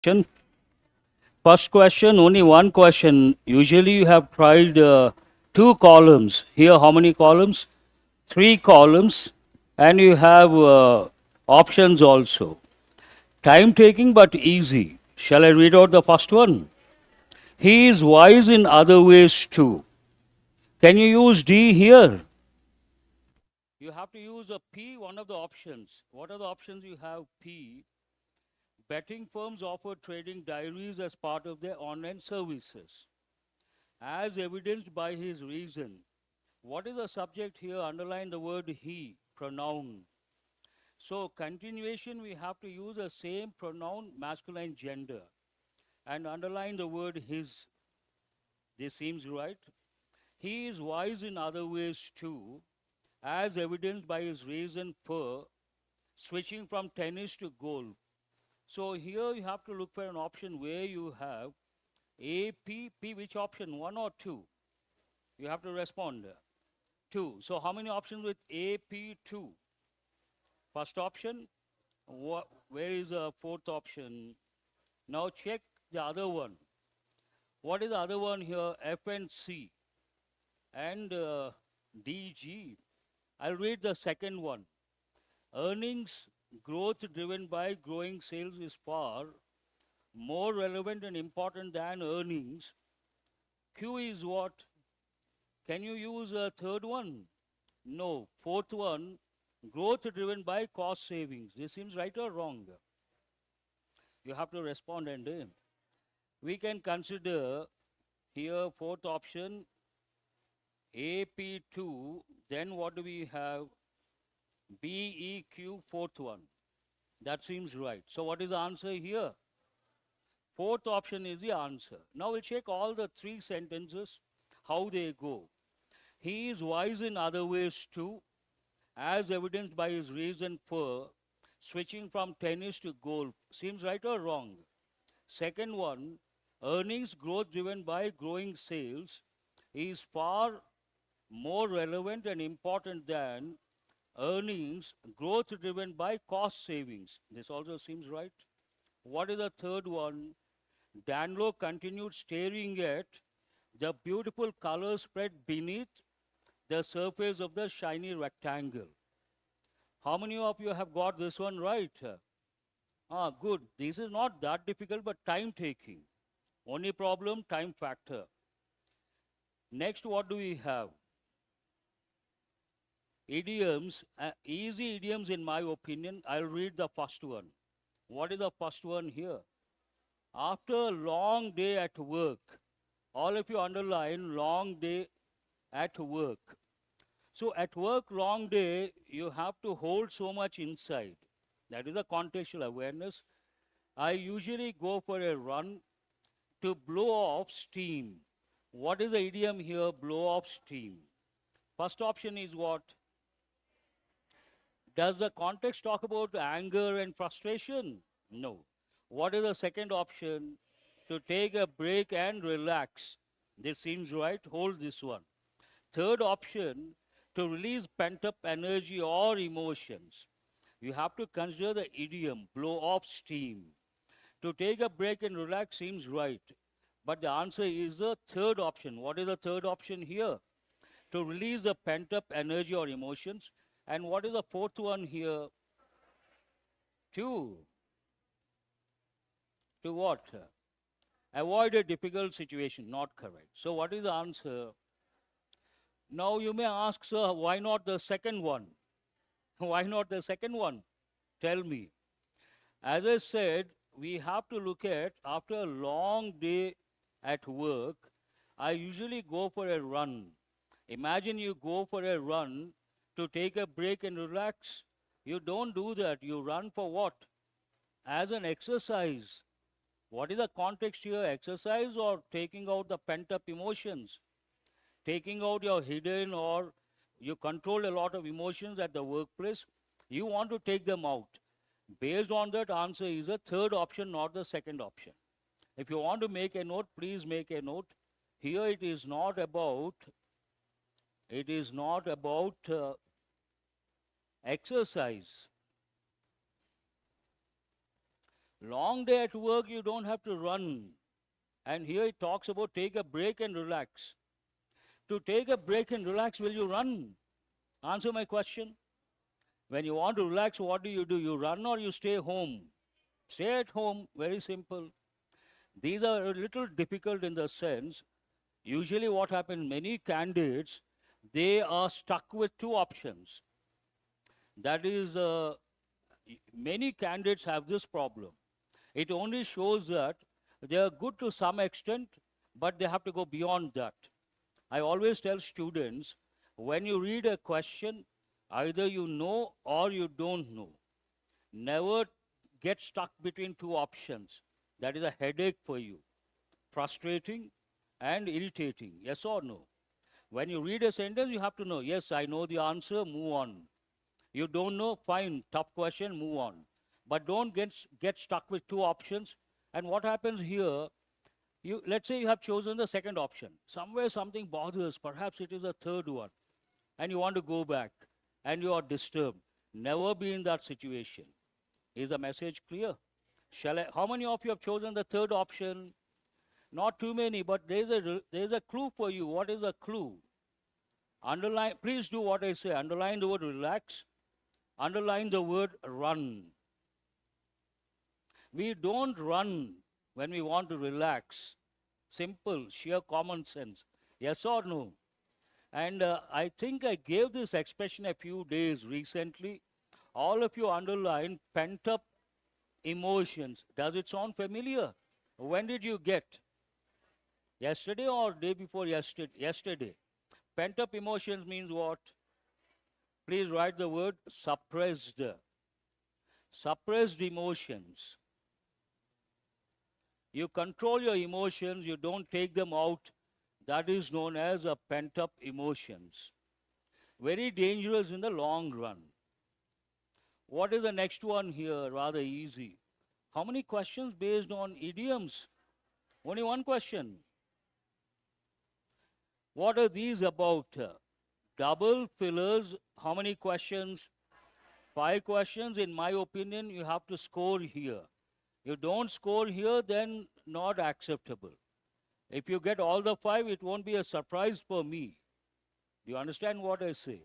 Question. First question, only one question. Usually you have tried two columns. Here, how many columns? Three columns, and you have options also. Time taking but easy. Shall I read out the first one? He is wise in other ways too. Can you use D here? You have to use a P, one of the options. What are the options you have? P. Betting firms offer trading diaries as part of their online services, as evidenced by his reason. What is the subject here? Underline the word he, pronoun. So, continuation, we have to use the same pronoun, masculine gender, and underline the word his. This seems right. He is wise in other ways too, as evidenced by his reason for switching from tennis to golf. So, here you have to look for an option where you have A, P, P, which option? One or two? You have to respond. Two. So how many options with A, P, two? First option. Where is the fourth option? Now check the other one. What is the other one here? F and C. And D, G. I'll read the second one. Earnings growth driven by growing sales is far more relevant and important than earnings. Q is what? Can you use a third one? No. Fourth one, growth driven by cost savings. This seems right or wrong? You have to respond, and we can consider here fourth option AP2. Then what do we have? BEQ, fourth one. That seems right. So what is the answer here? Fourth option is the answer. Now we'll check all the three sentences, how they go. He is wise in other ways too, as evidenced by his reason for switching from tennis to golf. Seems right or wrong? Second one, earnings growth driven by growing sales is far more relevant and important than earnings growth driven by cost savings. This also seems right. What is the third one? Danlo continued staring at the beautiful color spread beneath the surface of the shiny rectangle. How many of you have got this one right? Good. This is not that difficult, but time taking. Only problem, time factor. Next, what do we have? Idioms, easy idioms in my opinion. I'll read the first one. What is the first one here? After a long day at work, all of you underline long day at work. So at work, long day, you have to hold so much inside. That is a contextual awareness. I usually go for a run to blow off steam. What is the idiom here? Blow off steam. First option is what? Does the context talk about anger and frustration? No. What is the second option? To take a break and relax. This seems right. Hold this one. Third option, to release pent up energy or emotions. You have to consider the idiom, blow off steam. To take a break and relax seems right. But the answer is the third option. What is the third option here? To release the pent up energy or emotions. And what is the fourth one here? To what? Avoid a difficult situation. Not correct. So what is the answer? Now you may ask, sir, why not the second one? Why not the second one? Tell me. As I said, we have to look at after a long day at work, I usually go for a run. Imagine you go for a run to take a break and relax. You don't do that. You run for what? As an exercise. What is the context here? Exercise or taking out the pent up emotions? Taking out your hidden, or you control a lot of emotions at the workplace. You want to take them out. Based on that, answer is a third option, not the second option. If you want to make a note, please make a note. Here it is not about exercise. Long day at work, you don't have to run. And here it talks about take a break and relax. To take a break and relax, will you run? Answer my question. When you want to relax, what do? You run or you stay home? Stay at home, very simple. These are a little difficult in the sense, usually what happens, many candidates, they are stuck with two options. That is, many candidates have this problem. It only shows that they are good to some extent, but they have to go beyond that. I always tell students, when you read a question, either you know or you don't know. Never get stuck between two options. That is a headache for you. Frustrating and irritating. Yes or no? When you read a sentence, you have to know, yes, I know the answer, move on. You don't know, fine, tough question, move on. But don't get stuck with two options. And what happens here, let's say you have chosen the second option. Somewhere something bothers, perhaps it is a third one, and you want to go back, and you are disturbed. Never be in that situation. Is the message clear? How many of you have chosen the third option? Not too many, but there's a clue for you. What is a clue? Underline, please do what I say. Underline the word relax. Underline the word run. We don't run when we want to relax. Simple, sheer common sense. Yes or no? And I think I gave this expression a few days recently. All of you underline pent up emotions. Does it sound familiar? When did you get? Yesterday or day before yesterday? Yesterday. Pent up emotions means what? Please write the word suppressed. Suppressed emotions. You control your emotions, you don't take them out. That is known as a pent up emotions. Very dangerous in the long run. What is the next one here? Rather easy. How many questions based on idioms? Only one question. What are these about? Double fillers, how many questions? 5 questions. In my opinion, you have to score here. You don't score here, then not acceptable. If you get all the 5, it won't be a surprise for me. Do you understand what I say?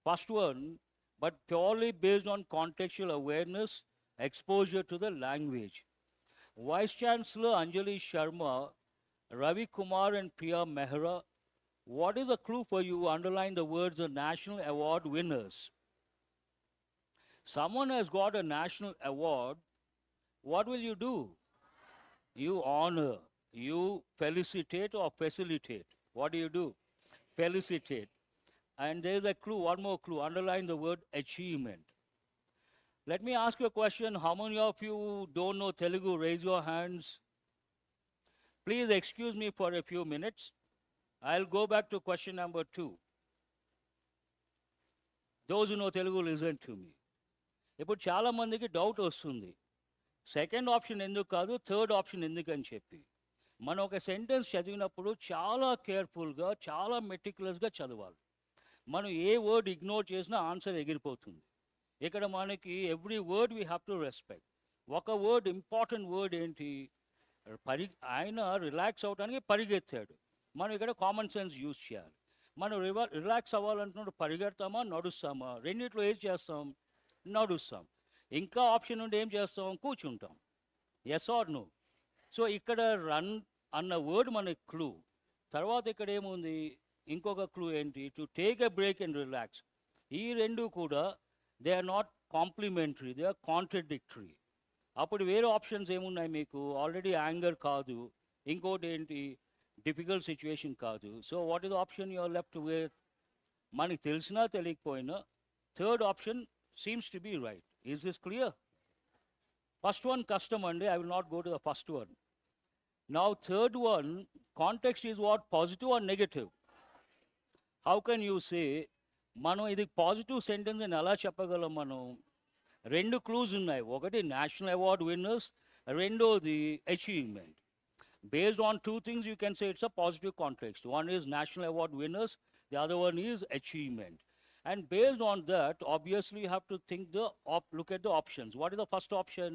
First one, but purely based on contextual awareness, exposure to the language. Vice Chancellor Anjali Sharma, Ravi Kumar and Priya Mehra, what is a clue for you? Underline the words of national award winners. Someone has got a national award, what will you do? You honor, you felicitate or facilitate. What do? Felicitate. And there is a clue, one more clue. Underline the word achievement. Let me ask you a question. How many of you don't know Telugu? Raise your hands. Please excuse me for a few minutes. I'll go back to question number 2. Those who know Telugu, listen to me. ఇప్పుడు చాలా మందికి doubt వస్తుంది, second option ఎందుకు కాదు, third option ఎందుకని చెప్పి. మనం ఒక సెంటెన్స్ చదివినప్పుడు చాలా కేర్ఫుల్గా, చాలా మెటిక్యులస్గా చదవాలి. మనం ఏ వర్డ్ ఇగ్నోర్ చేసినా ఆన్సర్ ఎగిరిపోతుంది. ఇక్కడ మనకి every word we have to respect. ఒక వర్డ్, ఇంపార్టెంట్ వర్డ్ ఏంటి? ఆయన రిలాక్స్ అవడానికి పరిగెత్తాడు. మనం ఇక్కడ కామన్ సెన్స్ యూజ్ చేయాలి. మనం రిలాక్స్ అవ్వాలంటున్నప్పుడు పరిగెడతామా, నడుస్తామా? రెండిట్లో ఏం చేస్తాం? నడుస్తాం. ఇంకా ఆప్షన్ ఉండి ఏం చేస్తాం? కూర్చుంటాం. Yes or no? సో ఇక్కడ రన్ అన్న వర్డ్ మనకి క్లూ. తర్వాత ఇక్కడ ఏముంది? ఇంకొక క్లూ ఏంటి? To take a break and relax. ఈ రెండు కూడా they are not complementary, they are contradictory. అప్పుడు వేరే ఆప్షన్స్ ఏమున్నాయి మీకు? ఆల్రెడీ యాంగర్ కాదు, ఇంకోటి ఏంటి? డిఫికల్ట్ సిచ్యువేషన్ కాదు. So what is option you are left with? మనకి తెలిసినా తెలియకపోయినా third option seems to be right. Is this clear? First one custom andi, I will not go to the first one. Now third one, context is what? Positive or negative? How can you say మనం ఇది positive sentence అని ఎలా చెప్పగలం? మనం రెండు clues ఉన్నాయి. ఒకటి national award winners, రెండోది achievement. Based on two things you can say it's a positive context. One is national award winners, the other one is achievement. And based on that, obviously you have to think look at the options. What is the first option?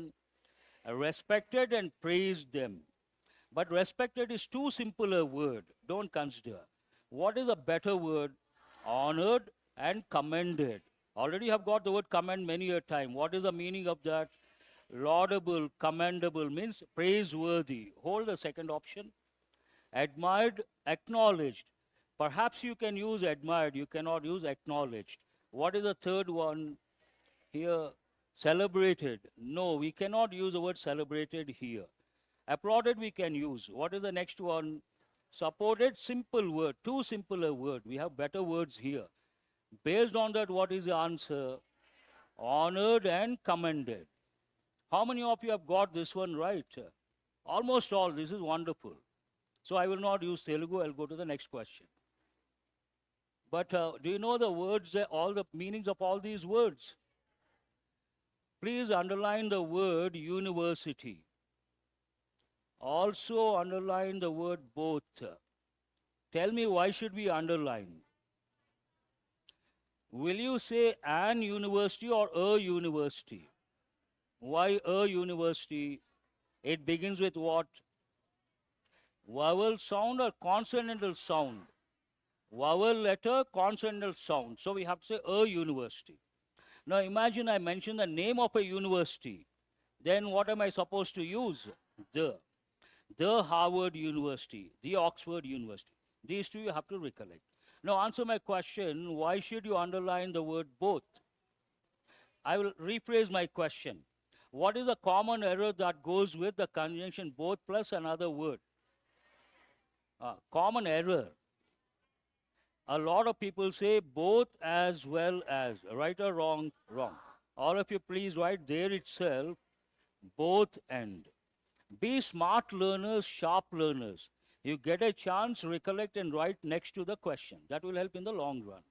Respected and praised them. But respected is too simple a word. Don't consider. What is a better word? Honored and commended. Already you have got the word commend many a time. What is the meaning of that? Laudable, commendable means praiseworthy. Hold the second option. Admired, acknowledged. Perhaps you can use admired, you cannot use acknowledged. What is the third one here? Celebrated. No, we cannot use the word celebrated here. Applauded we can use. What is the next one? Supported, simple word, too simple a word. We have better words here. Based on that, what is the answer? Honored and commended. How many of you have got this one right? Almost all. This is wonderful. So I will not use Telugu. I'll go to the next question. But do you know the words, all the meanings of all these words? Please underline the word university. Also underline the word both. Tell me, why should we underline? Will you say an university or a university? Why a university? It begins with what? Vowel sound or consonantal sound? Vowel letter, consonantal sound. So we have to say a university. Now imagine I mention the name of a university. Then what am I supposed to use? The Harvard University, the Oxford University. These two you have to recollect. Now answer my question, why should you underline the word both? I will rephrase my question. What is a common error that goes with the conjunction both plus another word? Common error. A lot of people say both as well as. Right or wrong? Wrong. All of you please write there itself, both and. Be smart learners, sharp learners. You get a chance, recollect and write next to the question. That will help in the long run.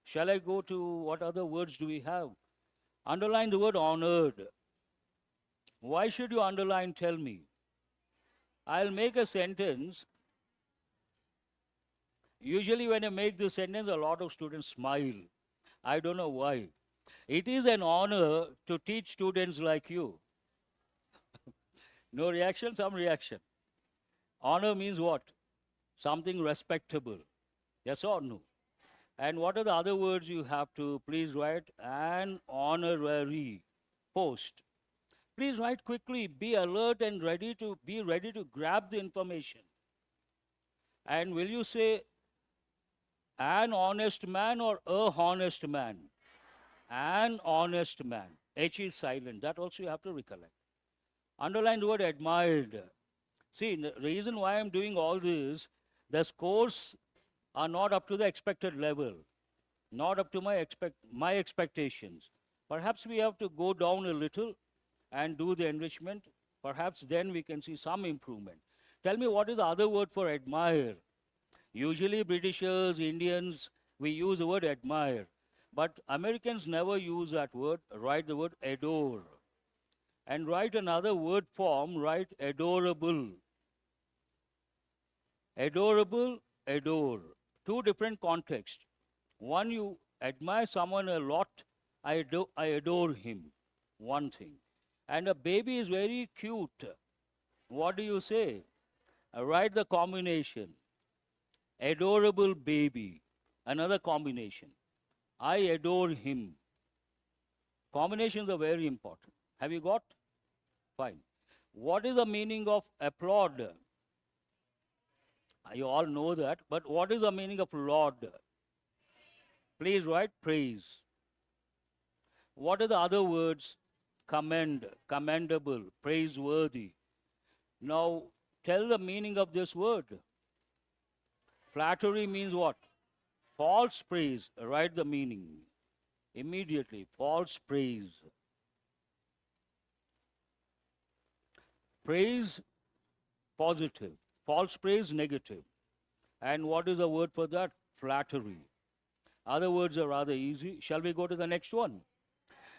Shall I go to what other words do we have? Underline the word honored. Why should you underline? Tell me. I'll make a sentence. Usually when I make this sentence, a lot of students smile. I don't know why. It is an honor to teach students like you. No reaction, some reaction. Honor means what? Something respectable. Yes or no? And what are the other words you have to please write? An honorary post. Please write quickly. Be alert and ready to grab the information. And will you say an honest man or a honest man? An honest man. H is silent. That also you have to recollect. Underline the word admired. See, the reason why I'm doing all this, the scores are not up to the expected level, not up to my expectations. Perhaps we have to go down a little and do the enrichment. Perhaps then we can see some improvement. Tell me, what is the other word for admire? Usually Britishers, Indians, we use the word admire. But Americans never use that word. Write the word adore. And write another word form, write adorable. Adorable, adore. Two different contexts. One, you admire someone a lot, I adore him. One thing. And a baby is very cute. What do you say? Write the combination. Adorable baby. Another combination. I adore him. Combinations are very important. Have you got? Fine. What is the meaning of applaud? You all know that, but what is the meaning of laud? Please write praise. What are the other words? Commend, commendable, praiseworthy. Now, tell the meaning of this word. Flattery means what? False praise. Write the meaning immediately. False praise. Praise, positive. False praise, negative. And what is the word for that? Flattery. Other words are rather easy. Shall we go to the next one?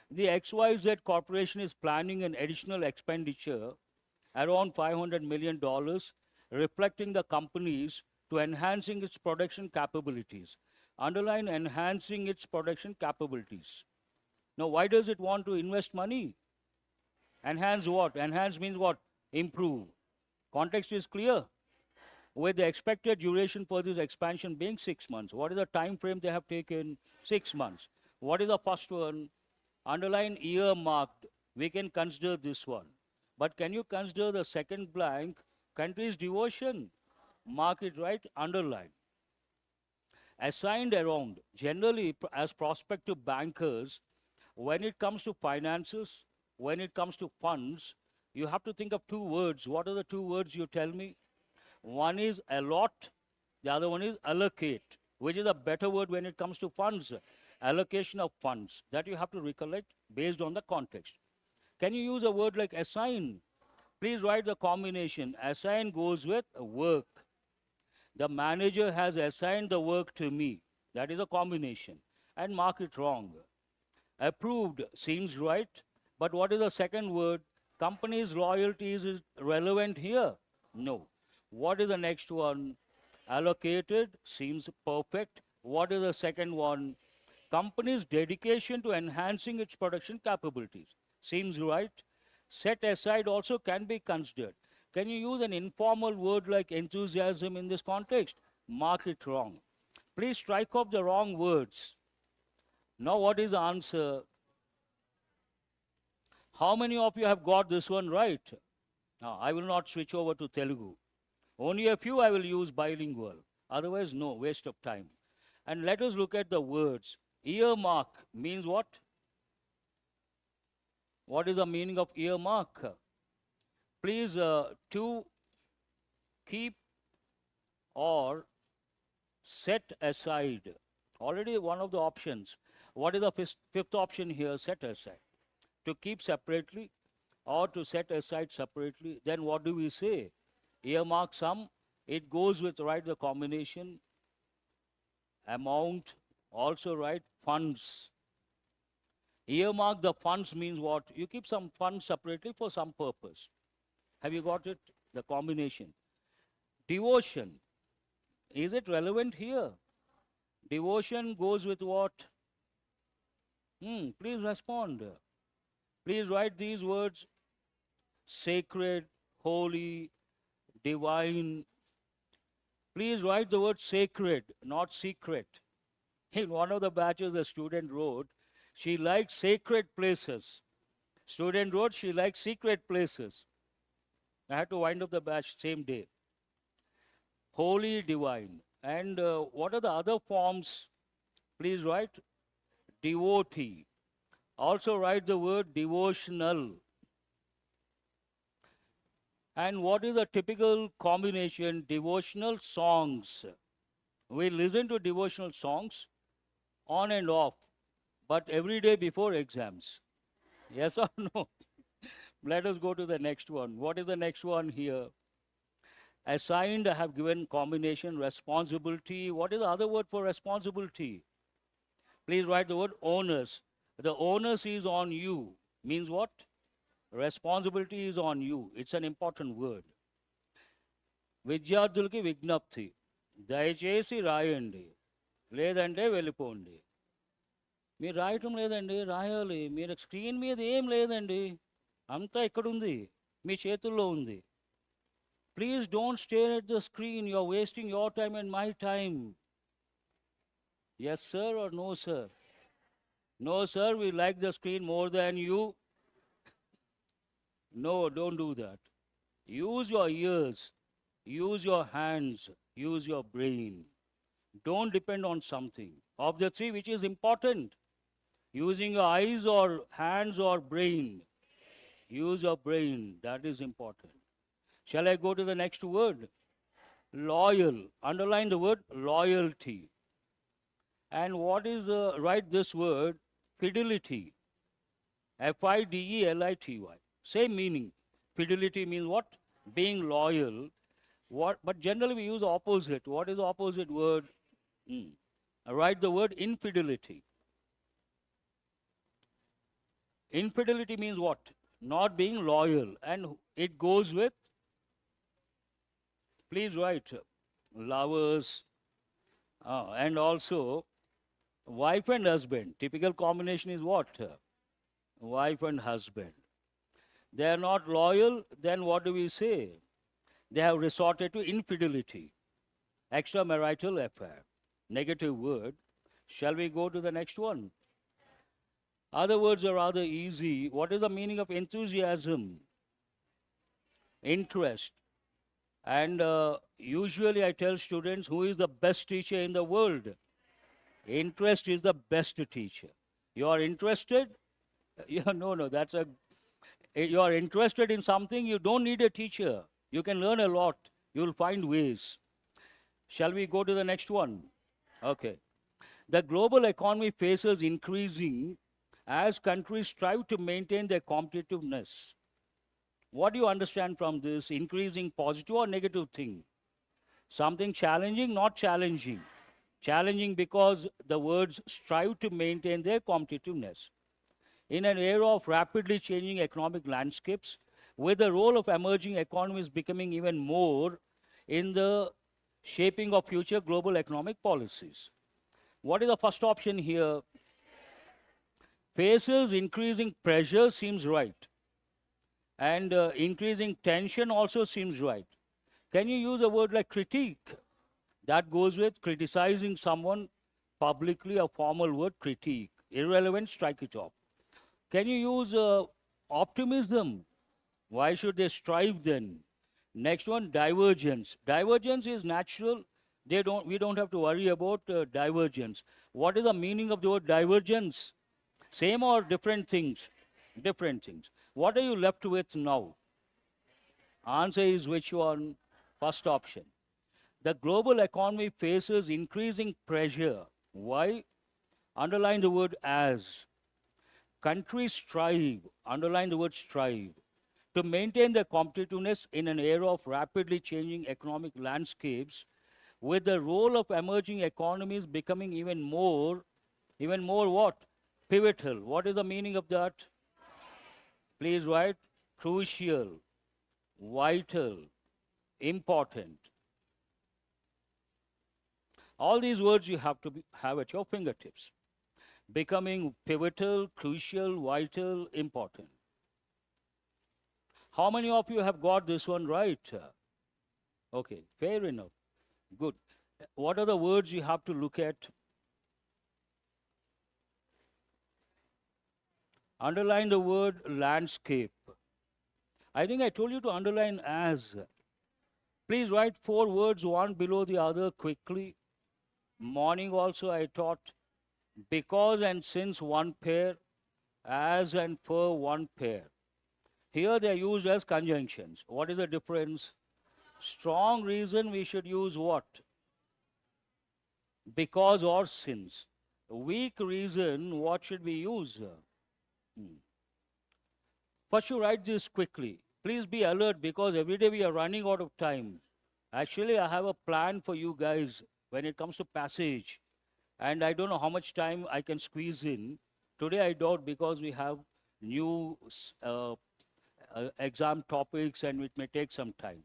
The XYZ Corporation is planning an additional expenditure around $500 million, reflecting the company's to enhancing its production capabilities. Underline enhancing its production capabilities. Now, why does it want to invest money? Enhance what? Enhance means what? Improve. Context is clear. With the expected duration for this expansion being 6 months. What is the time frame they have taken? 6 months. What is the first one? Underline year marked. We can consider this one. But can you consider the second blank? Country's devotion. Mark it right, underline. Assigned around. Generally, as prospective bankers, when it comes to finances, when it comes to funds, you have to think of two words. What are the two words you tell me? One is allot, the other one is allocate, which is a better word when it comes to funds. Allocation of funds. That you have to recollect based on the context. Can you use a word like assign? Please write the combination. Assign goes with work. The manager has assigned the work to me. That is a combination. And mark it wrong. Approved seems right. But what is the second word? Company's loyalties is relevant here? No. What is the next one? Allocated seems perfect. What is the second one? Company's dedication to enhancing its production capabilities. Seems right. Set aside also can be considered. Can you use an informal word like enthusiasm in this context? Mark it wrong. Please strike off the wrong words. Now what is the answer? How many of you have got this one right? Now I will not switch over to Telugu. Only a few I will use bilingual. Otherwise, no, waste of time. And let us look at the words. Earmark means what? What is the meaning of earmark? Please, to keep or set aside. Already one of the options. What is the fifth option here? Set aside. To keep separately or to set aside separately. Then what do we say? Earmark sum. It goes with right the combination. Amount. Also right funds. Earmark the funds means what? You keep some funds separately for some purpose. Have you got it? The combination. Devotion. Is it relevant here? Devotion goes with what? Please respond. Please write these words. Sacred, holy, divine. Please write the word sacred, not secret. In one of the batches, a student wrote, she likes sacred places. Student wrote, she likes secret places. I had to wind up the batch same day. Holy, divine. And what are the other forms? Please write devotee. Also write the word devotional. And what is a typical combination? Devotional songs. We listen to devotional songs on and off, but every day before exams. Yes or no? Let us go to the next one. What is the next one here? Assigned, I have given combination responsibility. What is the other word for responsibility? Please write the word onus. The onus is on you. Means what? Responsibility is on you. It's an important word. విద్యార్థులకి విజ్ఞప్తి దయచేసి రాయండి లేదంటే వెళ్ళిపోండి మీరు రాయటం లేదండి రాయాలి మీరు స్క్రీన్ మీద ఏం లేదండి అంతా ఇక్కడ ఉంది మీ చేతుల్లో ఉంది please don't stare at the screen you are wasting your time and my time yes sir or no sir no sir we like the screen more than you no don't do that use your ears use your hands use your brain don't depend on something of the three which is important using your eyes or hands or brain use your brain that is important shall I go to the next word loyal underline the word loyalty and what is write this word fidelity fidelity same meaning fidelity means what being loyal what but generally we use opposite what is the opposite word write the word infidelity infidelity means what not being loyal and it goes with please write lovers and also wife and husband typical combination is what wife and husband They are not loyal, then what do we say? They have resorted to infidelity, extramarital affair. Negative word. Shall we go to the next one? Other words are rather easy. What is the meaning of enthusiasm? Interest. And usually I tell students, who is the best teacher in the world? Interest is the best teacher. You are interested? Yeah, no, that's a. You are interested in something, you don't need a teacher. You can learn a lot. You will find ways. Shall we go to the next one? Okay. The global economy faces increasing as countries strive to maintain their competitiveness. What do you understand from this? Increasing positive or negative thing? Something challenging, not challenging. Challenging because the words strive to maintain their competitiveness. In an era of rapidly changing economic landscapes, with the role of emerging economies becoming even more in the shaping of future global economic policies. What is the first option here? Faces increasing pressure seems right. And increasing tension also seems right. Can you use a word like critique? That goes with criticizing someone publicly, a formal word, critique. Irrelevant, strike it off. Can you use optimism? Why should they strive then? Next one, divergence. Divergence is natural. We don't have to worry about divergence. What is the meaning of the word divergence? Same or different things? Different things. What are you left with now? Answer is which one? First option. The global economy faces increasing pressure. Why? Underline the word as. Countries strive, underline the word strive, to maintain their competitiveness in an era of rapidly changing economic landscapes, with the role of emerging economies becoming even more what? Pivotal. What is the meaning of that? Please write crucial, vital, important. All these words you have to have at your fingertips. Becoming pivotal, crucial, vital, important. How many of you have got this one right? Okay, fair enough. Good. What are the words you have to look at? Underline the word landscape. I think I told you to underline as. Please write 4 words, one below the other quickly. Morning also I taught because and since one pair, as and for one pair. Here they are used as conjunctions. What is the difference? Strong reason we should use what? Because or since. Weak reason, what should we use? First you write this quickly. Please be alert because every day we are running out of time. Actually, I have a plan for you guys when it comes to passage. And I don't know how much time I can squeeze in. Today I doubt because we have new exam topics and it may take some time.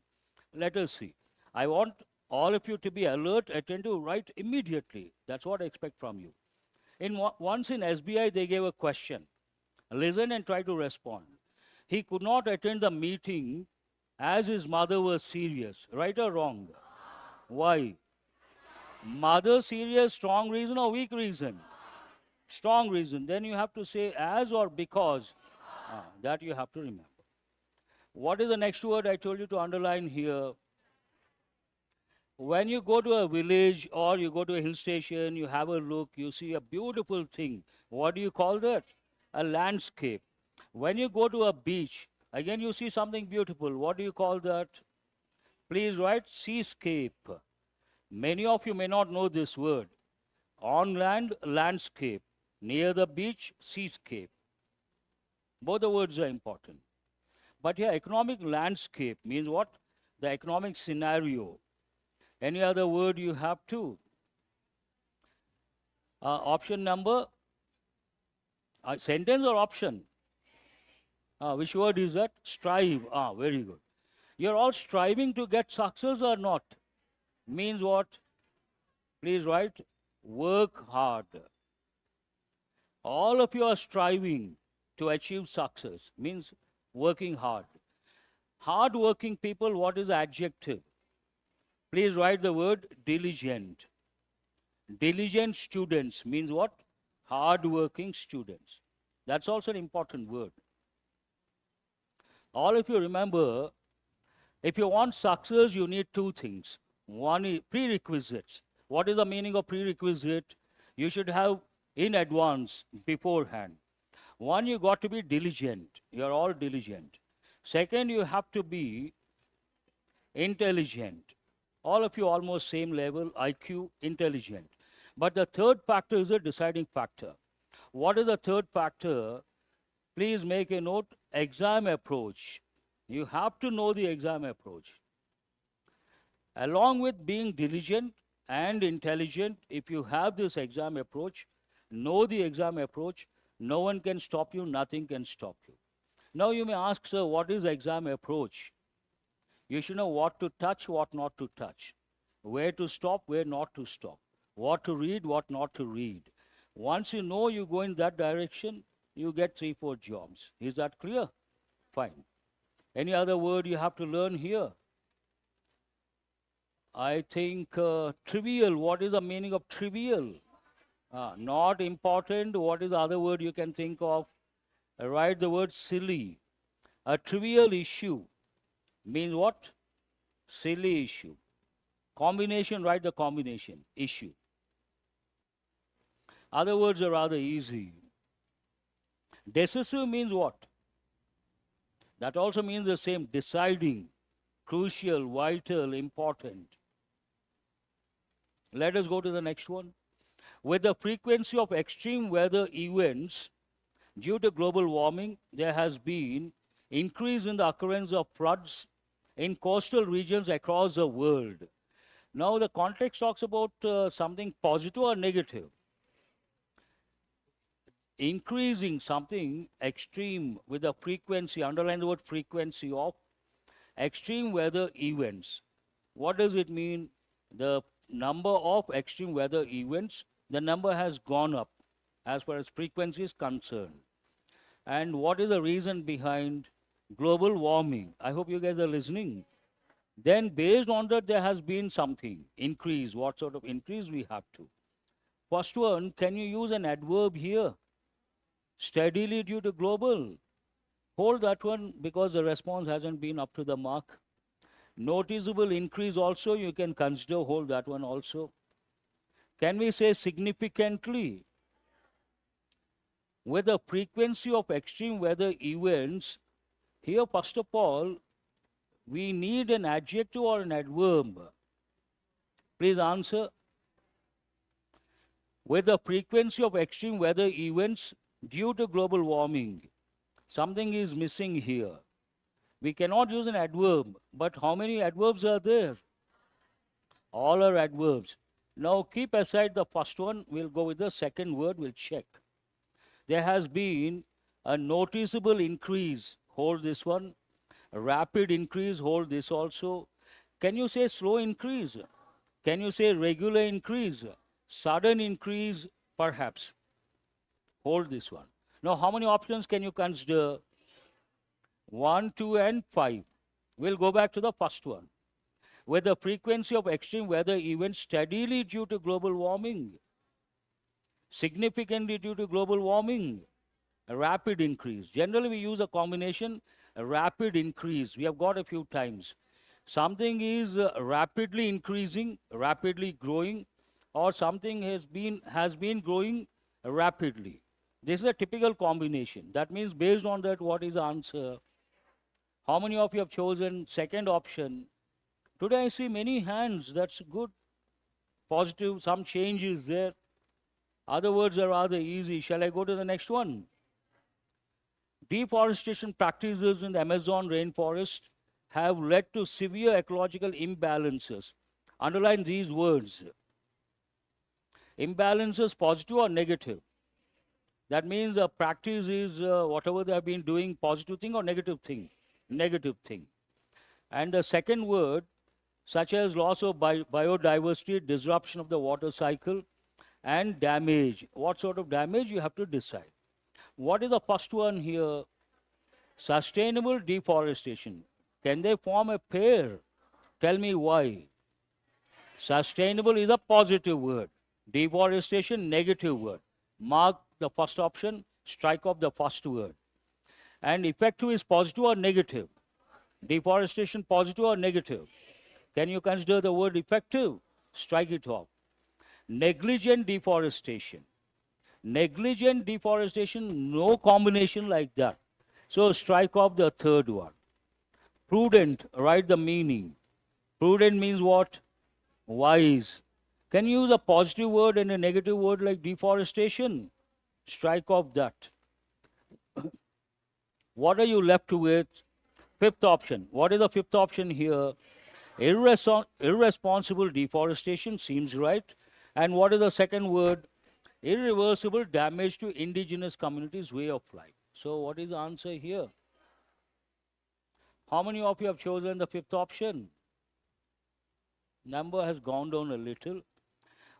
Let us see. I want all of you to be alert, attentive, write immediately. That's what I expect from you. Once in SBI, they gave a question. Listen and try to respond. He could not attend the meeting as his mother was serious. Right or wrong? Why? Mother serious, strong reason or weak reason? Strong reason. Then you have to say as or because. That you have to remember. What is the next word I told you to underline here? When you go to a village or you go to a hill station, you have a look, you see a beautiful thing. What do you call that? A landscape. When you go to a beach, again you see something beautiful. What do you call that? Please write seascape. Many of you may not know this word. On land, landscape. Near the beach, seascape. Both the words are important. But here, economic landscape means what? The economic scenario. Any other word you have to? Option number? Sentence or option? Which word is that? Strive. Very good. You're all striving to get success or not? Means what? Please write, work hard. All of you are striving to achieve success. Means working hard. Hard working people, what is the adjective? Please write the word diligent. Diligent students means what? Hard working students. That's also an important word. All of you remember, if you want success, you need two things. One is prerequisites. What is the meaning of prerequisite? You should have in advance, beforehand. One, you got to be diligent. You're all diligent. Second, you have to be intelligent. All of you almost same level, IQ, intelligent. But the third factor is a deciding factor. What is the third factor? Please make a note, exam approach. You have to know the exam approach. Along with being diligent and intelligent, if you have this exam approach, know the exam approach, no one can stop you, nothing can stop you. Now you may ask, sir, what is exam approach? You should know what to touch, what not to touch, where to stop, where not to stop, what to read, what not to read. Once you know you go in that direction, you get 3-4 jobs. Is that clear? Fine. Any other word you have to learn here? I think trivial. What is the meaning of trivial? Not important. What is the other word you can think of? Write the word silly. A trivial issue means what? Silly issue. Combination, write the combination. Issue. Other words are rather easy. Decisive means what? That also means the same. Deciding. Crucial, vital, important. Let us go to the next one. With the frequency of extreme weather events due to global warming, there has been increase in the occurrence of floods in coastal regions across the world. Now the context talks about something positive or negative. Increasing something extreme with the frequency, underline the word frequency of extreme weather events. What does it mean? The number of extreme weather events, the number has gone up as far as frequency is concerned. And what is the reason behind global warming? I hope you guys are listening. Then based on that, there has been something, increase. What sort of increase we have to? First one, can you use an adverb here? Steadily due to global. Hold that one because the response hasn't been up to the mark. Noticeable increase also, you can consider, hold that one also. Can we say significantly? With the frequency of extreme weather events, here first of all, we need an adjective or an adverb. Please answer. With the frequency of extreme weather events due to global warming, something is missing here. We cannot use an adverb, but how many adverbs are there? All are adverbs. Now keep aside the first one, we'll go with the second word, we'll check. There has been a noticeable increase, hold this one. A rapid increase, hold this also. Can you say slow increase? Can you say regular increase? Sudden increase, perhaps. Hold this one. Now, how many options can you consider? 1, 2, and 5. We'll go back to the first one. With the frequency of extreme weather events steadily due to global warming, significantly due to global warming, a rapid increase. Generally, we use a combination, a rapid increase. We have got a few times. Something is rapidly increasing, rapidly growing, or something has been growing rapidly. This is a typical combination. That means based on that, what is the answer? How many of you have chosen second option? Today I see many hands. That's good. Positive, some change is there. Other words are rather easy. Shall I go to the next one? Deforestation practices in the Amazon rainforest have led to severe ecological imbalances. Underline these words. Imbalances, positive or negative? That means the practice is whatever they have been doing, positive thing or negative thing? Negative thing. And the second word, such as loss of biodiversity, disruption of the water cycle, and damage. What sort of damage you have to decide. What is the first one here? Sustainable deforestation. Can they form a pair? Tell me why. Sustainable is a positive word. Deforestation, negative word. Mark the first option, strike off the first word. And effective is positive or negative? Deforestation, positive or negative? Can you consider the word effective? Strike it off. Negligent deforestation. Negligent deforestation, no combination like that. So strike off the third one. Prudent, write the meaning. Prudent means what? Wise. Can you use a positive word and a negative word like deforestation? Strike off that. What are you left with? Fifth option. What is the fifth option here? Irresponsible deforestation seems right. And what is the second word? Irreversible damage to indigenous communities' way of life. So what is the answer here? How many of you have chosen the fifth option? Number has gone down a little.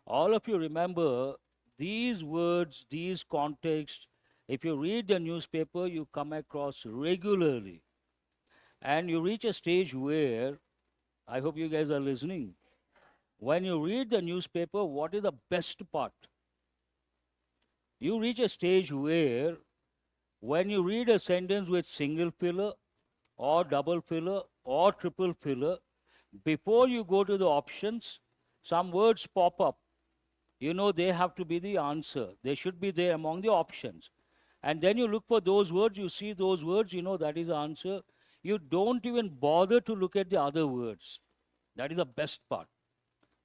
All of you remember these words, these contexts. If you read the newspaper, you come across regularly. And you reach a stage where, I hope you guys are listening. When you read the newspaper, what is the best part? You reach a stage where, when you read a sentence with single filler, or double filler, or triple filler, before you go to the options, some words pop up. You know they have to be the answer. They should be there among the options. And then you look for those words, you see those words, you know that is the answer. You don't even bother to look at the other words. That is the best part.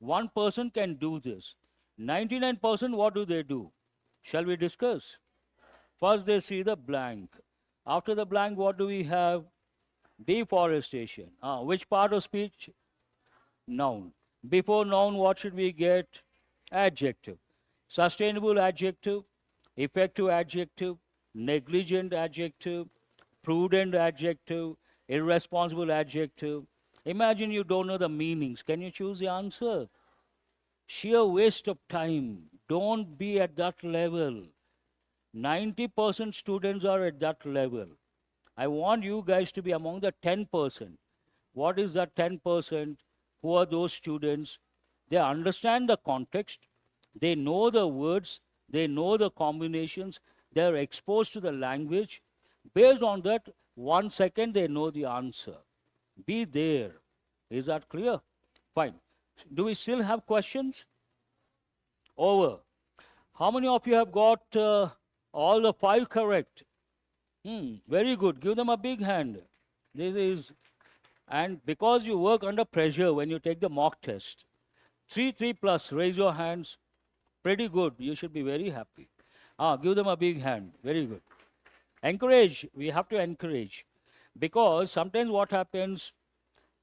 1% can do this. 99%, what do? Shall we discuss? First, they see the blank. After the blank, what do we have? Deforestation. Which part of speech? Noun. Before noun, what should we get? Adjective. Sustainable adjective, effective adjective, negligent adjective, prudent adjective, irresponsible adjective. Imagine you don't know the meanings. Can you choose the answer? Sheer waste of time. Don't be at that level. 90% students are at that level. I want you guys to be among the 10%. What is that 10%? Who are those students? They understand the context, they know the words, they know the combinations, they are exposed to the language. Based on that, 1 second they know the answer. Be there. Is that clear? Fine. Do we still have questions? Over. How many of you have got all the 5 correct? Very good. Give them a big hand. This is, and because you work under pressure when you take the mock test, 3 plus, raise your hands. Pretty good. You should be very happy. Give them a big hand. Very good. Encourage. We have to encourage. Because sometimes what happens,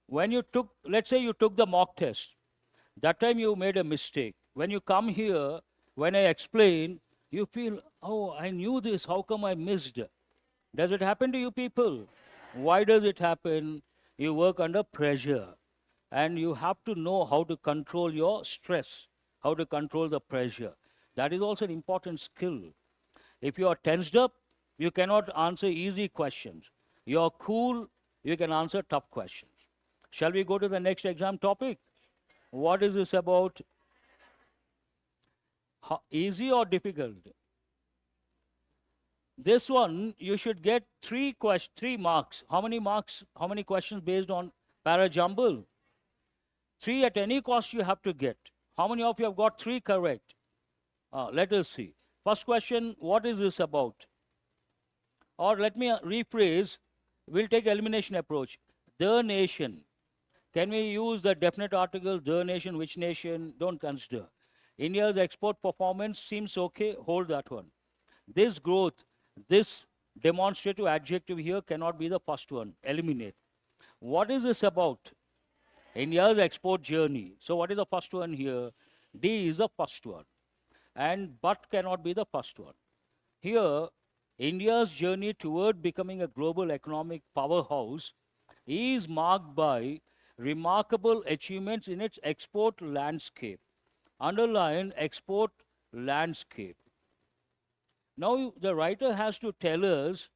when you took, let's say you took the mock test, that time you made a mistake. When you come here, when I explain, you feel, oh, I knew this, how come I missed? Does it happen to you people? Why does it happen? You work under pressure. And you have to know how to control your stress, how to control the pressure. That is also an important skill. If you are tensed up, you cannot answer easy questions. You are cool, you can answer tough questions. Shall we go to the next exam topic? What is this about? Easy or difficult? This one, you should get 3 marks. How many marks? How many questions based on para-jumble? 3 at any cost you have to get. How many of you have got 3 correct? Let us see. First question, what is this about? Or let me rephrase, we'll take elimination approach. The nation. Can we use the definite article, the nation, which nation? Don't consider. India's export performance seems okay, hold that one. This growth, this demonstrative adjective here cannot be the first one, eliminate. What is this about? India's export journey. So what is the first one here? D is the first one. And but cannot be the first one. Here, India's journey toward becoming a global economic powerhouse is marked by remarkable achievements in its export landscape. Underline export landscape. Now the writer has to tell us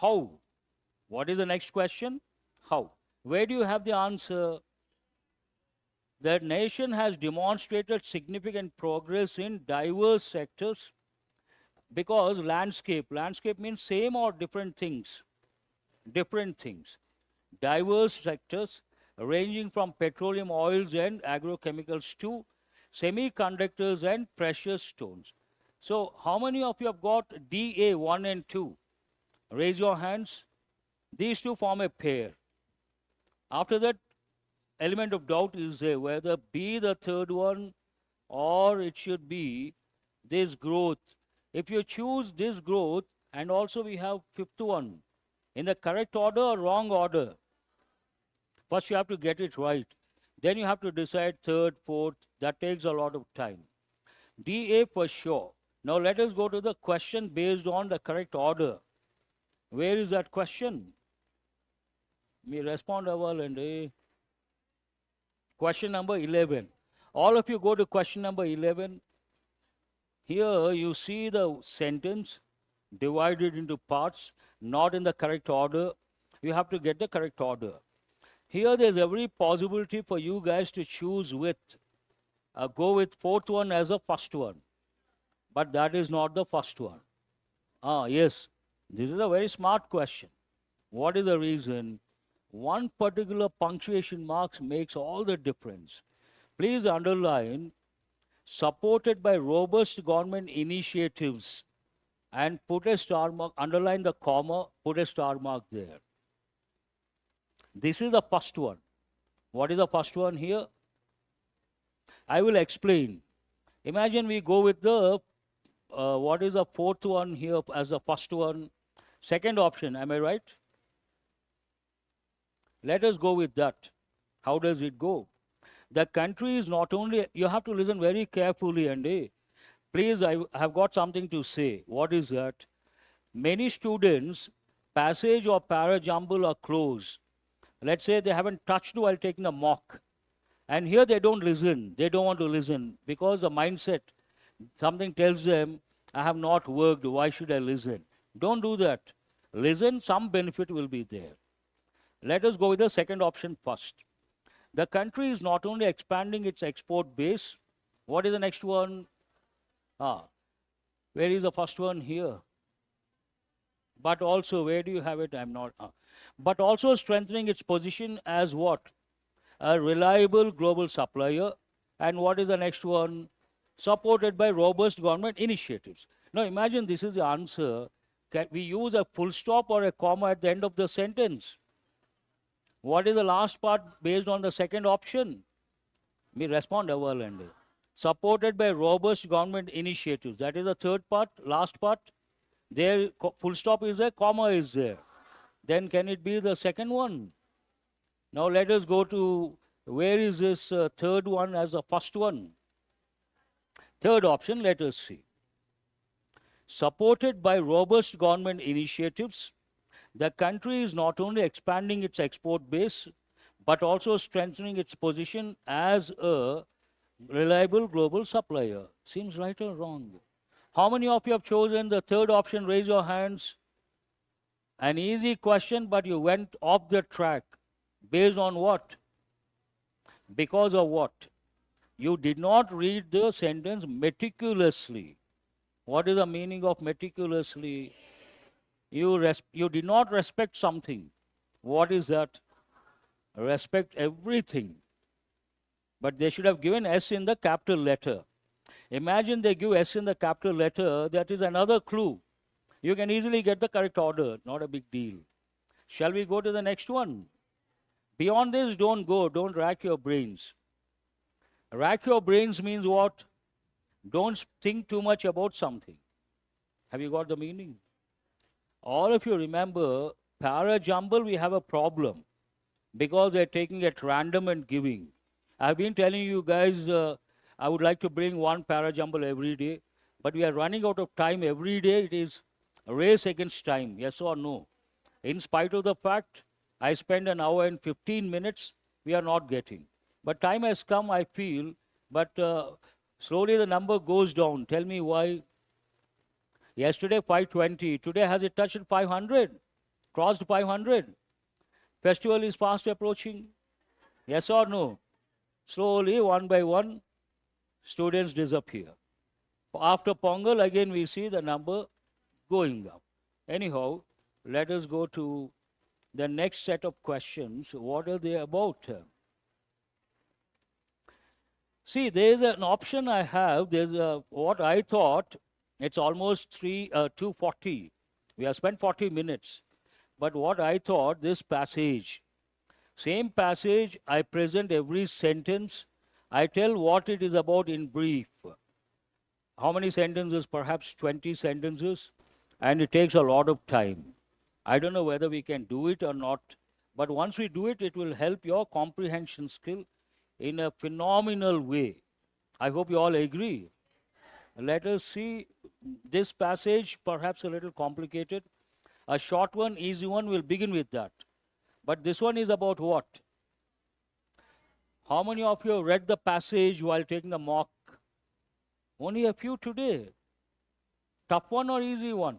how. What is the next question? How? Where do you have the answer? The nation has demonstrated significant progress in diverse sectors because landscape means same or different things. Different things. Diverse sectors ranging from petroleum oils and agrochemicals to semiconductors and precious stones. So, how many of you have got DA 1 and 2? Raise your hands. These two form a pair. After that, element of doubt is there whether be the third one or it should be this growth. If you choose this growth, and also we have fifth one, in the correct order or wrong order? First you have to get it right. Then you have to decide third, fourth. That takes a lot of time. DA for sure. Now let us go to the question based on the correct order. Where is that question? Me respond well and question number 11. All of you go to question number 11. Here you see the sentence divided into parts, not in the correct order. You have to get the correct order. Here there's every possibility for you guys to choose with, go with fourth one as a first one. But that is not the first one. Yes, this is a very smart question. What is the reason? One particular punctuation marks makes all the difference. Please underline supported by robust government initiatives and put a star mark, underline the comma, put a star mark there. This is the first one. What is the first one here? I will explain. Imagine we go with the, what is the fourth one here as the first one? Second option, am I right? Let us go with that. How does it go? The country is not only, you have to listen very carefully and please, I have got something to say. What is that? Many students, passage or para jumble are closed. Let's say they haven't touched while taking a mock. And here they don't listen. They don't want to listen because the mindset, something tells them, I have not worked, why should I listen? Don't do that. Listen, some benefit will be there. Let us go with the second option first. The country is not only expanding its export base. What is the next one? Where is the first one here? But also, where do you have it? I'm not. But also strengthening its position as what? A reliable global supplier. And what is the next one? Supported by robust government initiatives. Now imagine this is the answer. Can we use a full stop or a comma at the end of the sentence? What is the last part based on the second option? Me respond well and supported by robust government initiatives. That is the third part, last part. There, full stop is there, comma is there. Then can it be the second one? Now let us go to where is this third one as the first one? Third option, let us see. Supported by robust government initiatives, the country is not only expanding its export base, but also strengthening its position as a reliable global supplier. Seems right or wrong? How many of you have chosen the third option? Raise your hands. An easy question, but you went off the track. Based on what? Because of what? You did not read the sentence meticulously. What is the meaning of meticulously? You did not respect something. What is that? Respect everything. But they should have given S in the capital letter. Imagine they give S in the capital letter, that is another clue. You can easily get the correct order, not a big deal. Shall we go to the next one? Beyond this, don't go, don't rack your brains. Rack your brains means what? Don't think too much about something. Have you got the meaning? All of you remember, para jumble, we have a problem because they're taking at random and giving. I've been telling you guys, I would like to bring one para jumble every day, but we are running out of time every day. It is a race against time, yes or no? In spite of the fact, I spend an hour and 15 minutes, we are not getting. But time has come, I feel, but slowly the number goes down. Tell me why. Yesterday 520, today has it touched 500? Crossed 500. Festival is fast approaching. Yes or no? Slowly, one by one, students disappear. After Pongal, again we see the number going up. Anyhow, let us go to the next set of questions. What are they about? See, there is an option I have. There's what I thought. It's almost 2:40. We have spent 40 minutes. But what I thought, this passage, same passage, I present every sentence. I tell what it is about in brief. How many sentences? Perhaps 20 sentences. And it takes a lot of time. I don't know whether we can do it or not. But once we do it, it will help your comprehension skill in a phenomenal way. I hope you all agree. Let us see this passage, perhaps a little complicated. A short one, easy one, will begin with that. But this one is about what? How many of you have read the passage while taking the mock? Only a few today. Tough one or easy one?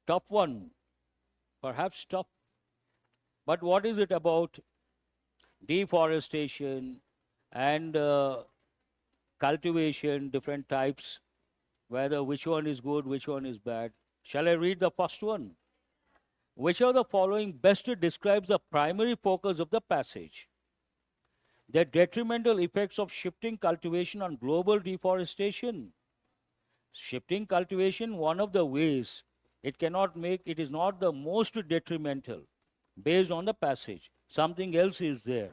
Tough one. Perhaps tough. But what is it about? Deforestation and cultivation, different types, whether which one is good, which one is bad. Shall I read the first one? Which of the following best describes the primary focus of the passage? The detrimental effects of shifting cultivation on global deforestation. Shifting cultivation, one of the ways it is not the most detrimental based on the passage. Something else is there.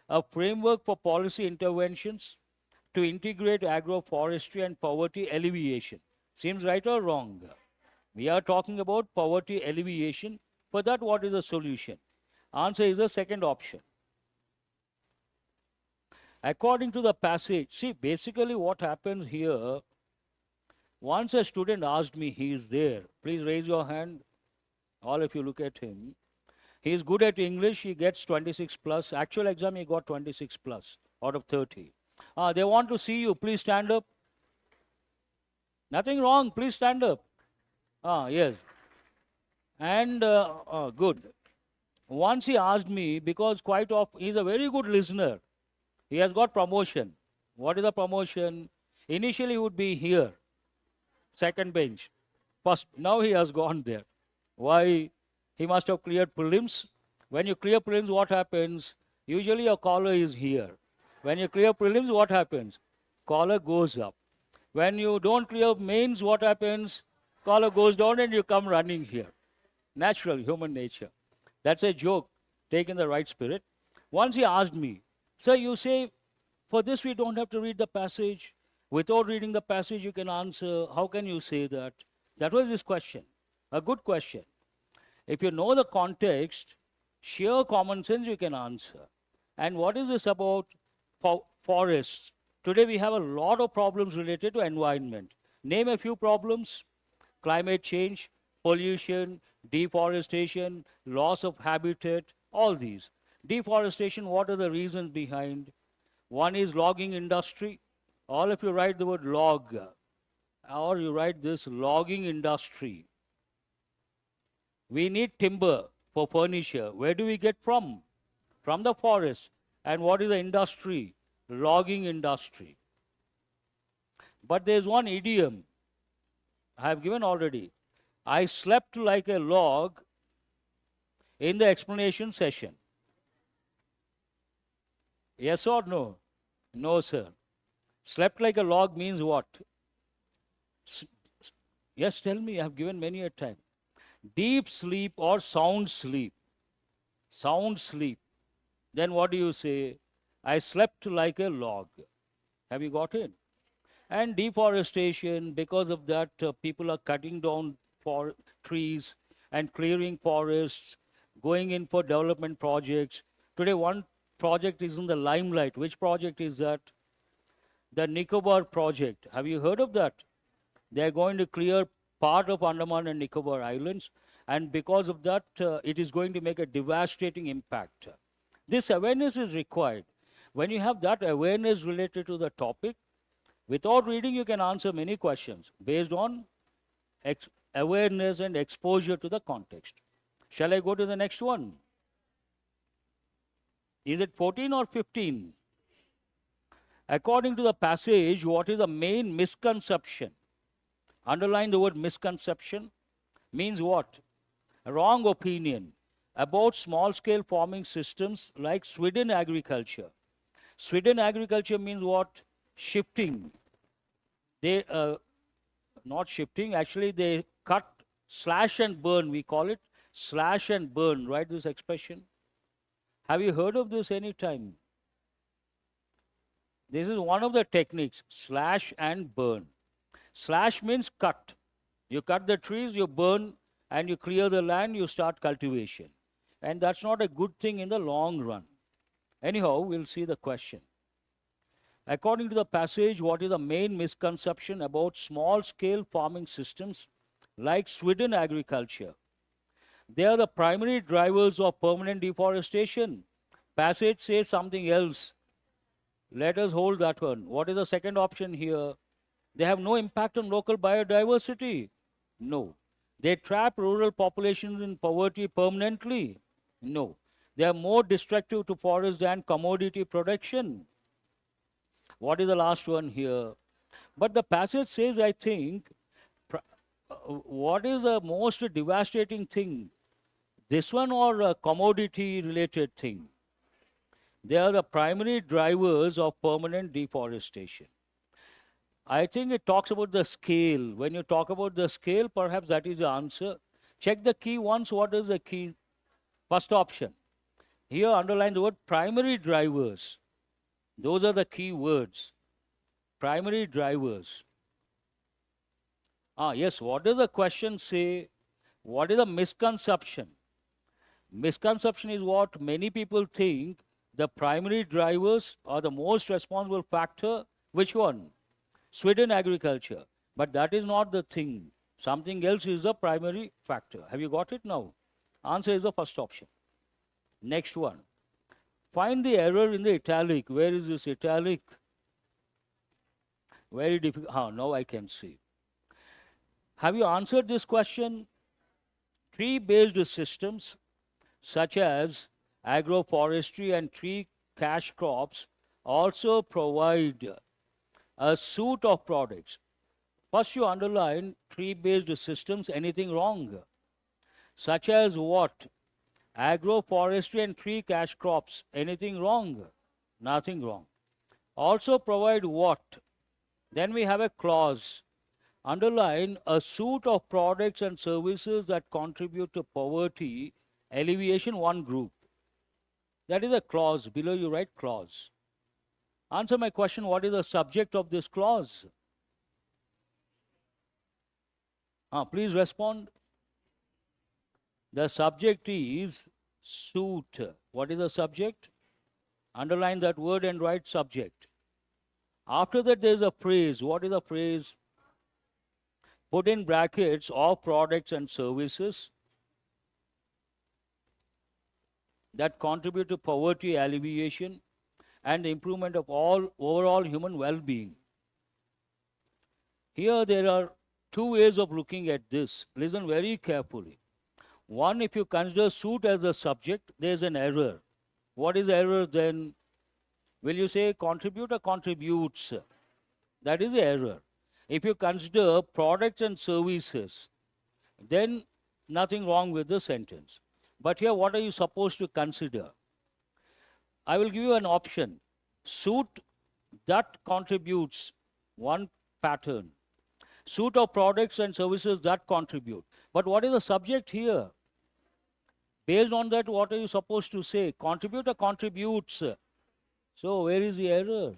A framework for policy interventions to integrate agroforestry and poverty alleviation. Seems right or wrong? We are talking about poverty alleviation. For that, what is the solution? Answer is the second option. According to the passage, see, basically what happens here, once a student asked me, he is there. Please raise your hand. All of you look at him. He is good at English. He gets 26 plus. Actual exam, he got 26 plus out of 30. They want to see you. Please stand up. Nothing wrong. Please stand up. Yes. And good. Once he asked me, because quite often, he's a very good listener. He has got promotion. What is the promotion? Initially, he would be here, second bench. First, now he has gone there. Why? He must have cleared prelims. When you clear prelims, what happens? Usually your collar is here. When you clear prelims, what happens? Collar goes up. When you don't clear mains, what happens? Collar goes down and you come running here. Natural human nature. That's a joke. Take in the right spirit. Once he asked me, sir, you say, for this we don't have to read the passage. Without reading the passage, you can answer. How can you say that? That was his question. A good question. If you know the context, sheer common sense, you can answer. And what is this about forests? Today we have a lot of problems related to environment. Name a few problems. Climate change, pollution, deforestation, loss of habitat, all these. Deforestation, what are the reasons behind? One is logging industry. All of you write the word log. Or you write this logging industry. We need timber for furniture. Where do we get from? From the forest. And what is the industry? Logging industry. But there is one idiom I have given already. I slept like a log in the explanation session. Yes or no? No, sir. Slept like a log means what? Yes, tell me. I have given many a time. Deep sleep or sound sleep. Sound sleep. Then what do you say? I slept like a log. Have you got it? And deforestation, because of that, people are cutting down for trees and clearing forests, going in for development projects. Today, one project is in the limelight. Which project is that? The Nicobar project. Have you heard of that? They are going to clear part of Andaman and Nicobar Islands, and because of that, it is going to make a devastating impact. This awareness is required. When you have that awareness related to the topic, without reading, you can answer many questions based on awareness and exposure to the context. Shall I go to the next one? Is it 14 or 15? According to the passage, what is the main misconception? Underline the word misconception. Means what? A wrong opinion about small scale farming systems like Sweden agriculture. Sweden agriculture means what? Shifting. They, not shifting, actually, they cut, slash and burn, we call it slash and burn, right? This expression. Have you heard of this any time? This is one of the techniques, slash and burn. Slash means cut. You cut the trees, you burn, and you clear the land, you start cultivation. And that's not a good thing in the long run. Anyhow, we'll see the question. According to the passage, what is the main misconception about small-scale farming systems like Sweden agriculture? They are the primary drivers of permanent deforestation. Passage says something else. Let us hold that one. What is the second option here? They have no impact on local biodiversity. No. They trap rural populations in poverty permanently. No. They are more destructive to forest than commodity production. What is the last one here? But the passage says, I think, what is the most devastating thing? This one or a commodity related thing? They are the primary drivers of permanent deforestation. I think it talks about the scale. When you talk about the scale, perhaps that is the answer. Check the key once. What is the key? First option. Here underline the word primary drivers. Those are the key words. Primary drivers. Yes, what does the question say? What is the misconception? Misconception is what many people think the primary drivers are the most responsible factor. Which one? Sweden agriculture. But that is not the thing. Something else is the primary factor. Have you got it now? Answer is the first option. Next one. Find the error in the italic. Where is this italic? Very difficult. Now I can see. Have you answered this question? Tree-based systems such as agroforestry and tree cash crops also provide a suite of products. First you underline tree-based systems, anything wrong? Such as what? Agroforestry and tree cash crops, anything wrong? Nothing wrong. Also provide what? Then we have a clause. Underline a suite of products and services that contribute to poverty alleviation, one group. That is a clause. Below you write clause. Answer my question, what is the subject of this clause? Please respond. The subject is suit. What is the subject? Underline that word and write subject. After that there is a phrase. What is the phrase? Put in brackets of products and services that contribute to poverty alleviation and the improvement of all overall human well-being. Here there are two ways of looking at this. Listen very carefully. One, if you consider suit as the subject, there is an error. What is the error then? Will you say contribute or contributes? That is the error. If you consider products and services, then nothing wrong with the sentence. But here, what are you supposed to consider? I will give you an option. Suit that contributes, one pattern. Suite of products and services that contribute. But what is the subject here? Based on that, what are you supposed to say? Contribute or contributes? So, where is the error?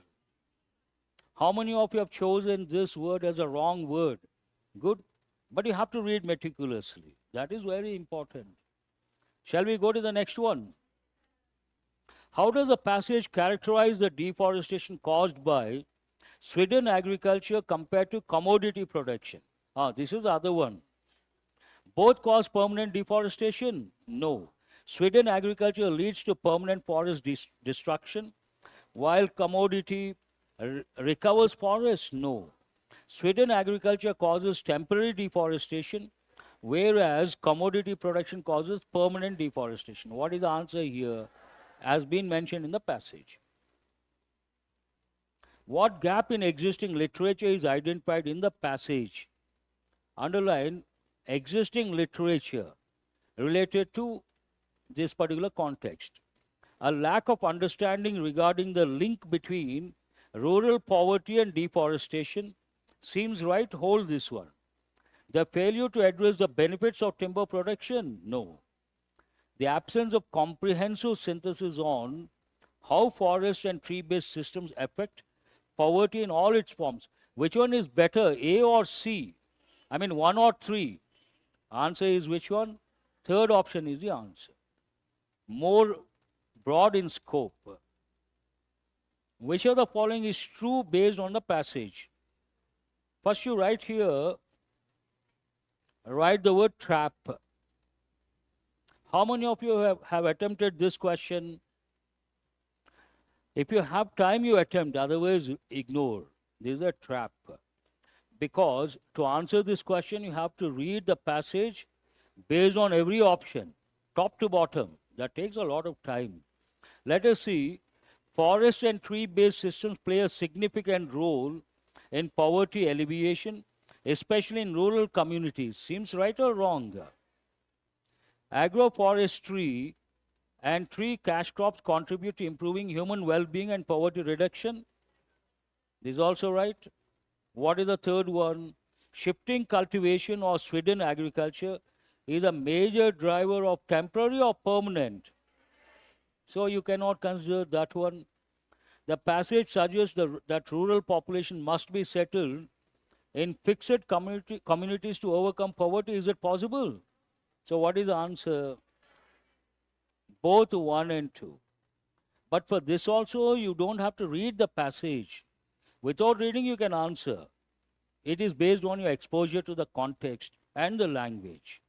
How many of you have chosen this word as a wrong word? Good. But you have to read meticulously. That is very important. Shall we go to the next one? How does the passage characterize the deforestation caused by Sweden agriculture compared to commodity production? This is the other one. Both cause permanent deforestation? No. Sweden agriculture leads to permanent forest destruction, while commodity recovers forests? No. Sweden agriculture causes temporary deforestation, whereas commodity production causes permanent deforestation. What is the answer here? Has been mentioned in the passage. What gap in existing literature is identified in the passage? Underline existing literature related to this particular context. A lack of understanding regarding the link between rural poverty and deforestation seems right. Hold this one. The failure to address the benefits of timber production? No. The absence of comprehensive synthesis on how forest and tree-based systems affect poverty in all its forms. Which one is better, A or C? I mean, 1 or 3? Answer is which one? Third option is the answer. More broad in scope. Which of the following is true based on the passage? First you write here, write the word trap. How many of you have attempted this question? If you have time, you attempt, otherwise ignore. This is a trap. Because to answer this question, you have to read the passage based on every option, top to bottom. That takes a lot of time. Let us see. Forest and tree-based systems play a significant role in poverty alleviation, especially in rural communities. Seems right or wrong? Agroforestry and tree cash crops contribute to improving human well-being and poverty reduction. This is also right. What is the third one? Shifting cultivation or swidden agriculture is a major driver of temporary or permanent. So you cannot consider that one. The passage suggests that rural population must be settled in fixed communities to overcome poverty. Is it possible? So what is the answer? Both 1 and 2. But for this also, you don't have to read the passage. Without reading, you can answer. It is based on your exposure to the context and the language.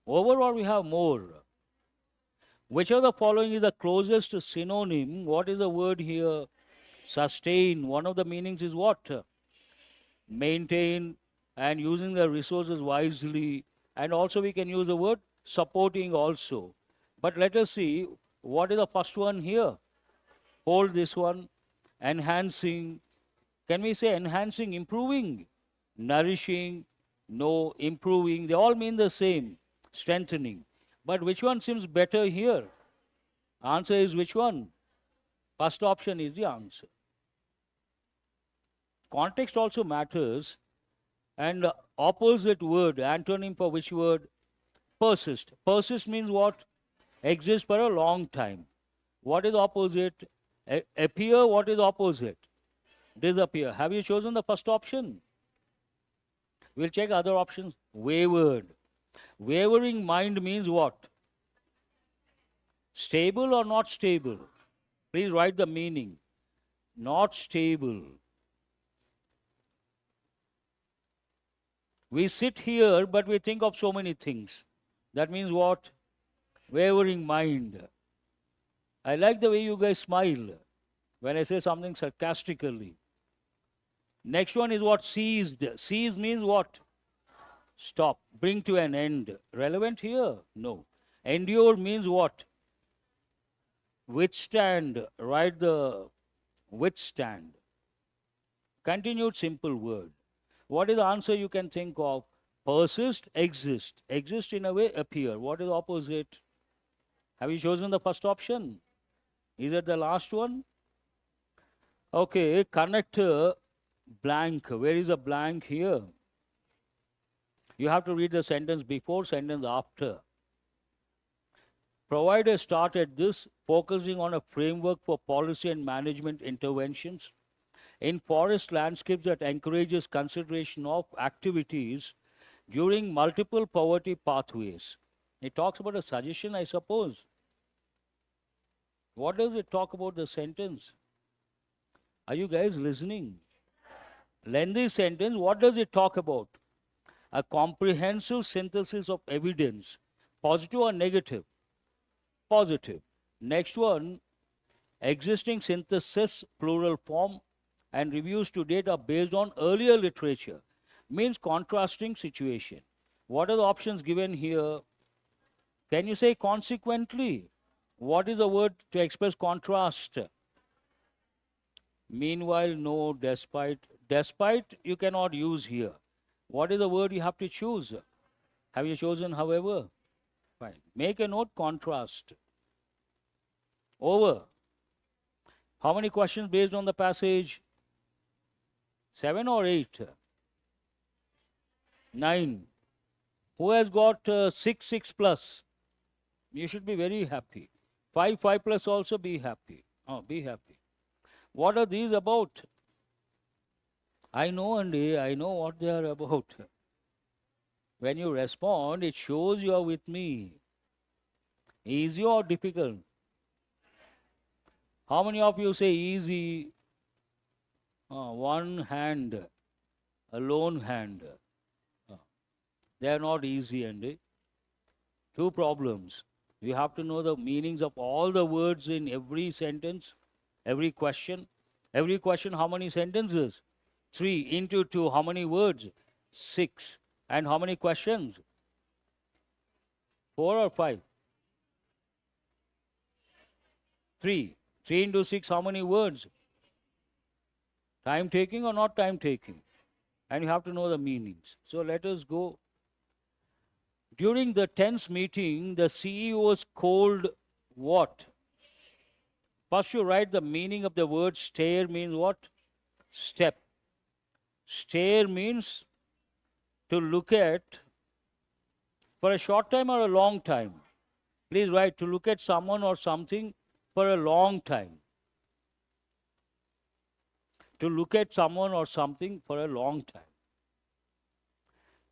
Overall, we have more. Which of the following is the closest synonym? What is the word here? Sustain. One of the meanings is what? Maintain and using the resources wisely. And also we can use the word supporting also. But let us see, what is the first one here? Hold this one. Enhancing. Can we say enhancing, improving? Nourishing? No. Improving. They all mean the same. Strengthening. But which one seems better here? Answer is which one? First option is the answer. Context also matters. And opposite word, antonym for which word? Persist. Persist means what? Exist for a long time. What is opposite? Appear. What is opposite? Disappear. Have you chosen the first option? We'll check other options. Wavered. Wavering mind means what? Stable or not stable? Please write the meaning. Not stable. We sit here, but we think of so many things. That means what? Wavering mind. I like the way you guys smile when I say something sarcastically. Next one is what? Ceased. Cease means what? Stop. Bring to an end. Relevant here? No. Endure means what? Withstand. Write the withstand. Continued simple word. What is the answer you can think of? Persist, exist. Exist in a way, appear. What is opposite? Have you chosen the first option? Is it the last one? Okay, connect blank. Where is the blank here? You have to read the sentence before, sentence after. Provide a start at this, focusing on a framework for policy and management interventions in forest landscapes that encourages consideration of activities during multiple poverty pathways. It talks about a suggestion, I suppose. What does it talk about the sentence? Are you guys listening? Lengthy sentence, what does it talk about? A comprehensive synthesis of evidence, positive or negative? Positive. Next one, existing synthesis, plural form, and reviews to date are based on earlier literature. Means contrasting situation. What are the options given here? Can you say consequently? What is the word to express contrast? Meanwhile, no, despite. Despite you cannot use here. What is the word you have to choose? Have you chosen however? Fine. Make a note, contrast. Over. How many questions based on the passage? 7 or 8? 9. Who has got 6, 6 plus? You should be very happy. 5, 5 plus also be happy. Oh, be happy. What are these about? I know, Andy, I know what they are about. When you respond, it shows you are with me. Easy or difficult? How many of you say easy? One hand, a lone hand. They are not easy, Andy. Two problems. You have to know the meanings of all the words in every sentence, every question. Every question, how many sentences? 3 into 2, how many words? 6. And how many questions? 4 or 5? 3. 3 into 6, how many words? Time taking or not time taking? And you have to know the meanings. So let us go. During the tense meeting, the CEO was called what? First you write the meaning of the word stare means what? Step. Stare means to look at for a short time or a long time. Please write to look at someone or something for a long time. To look at someone or something for a long time.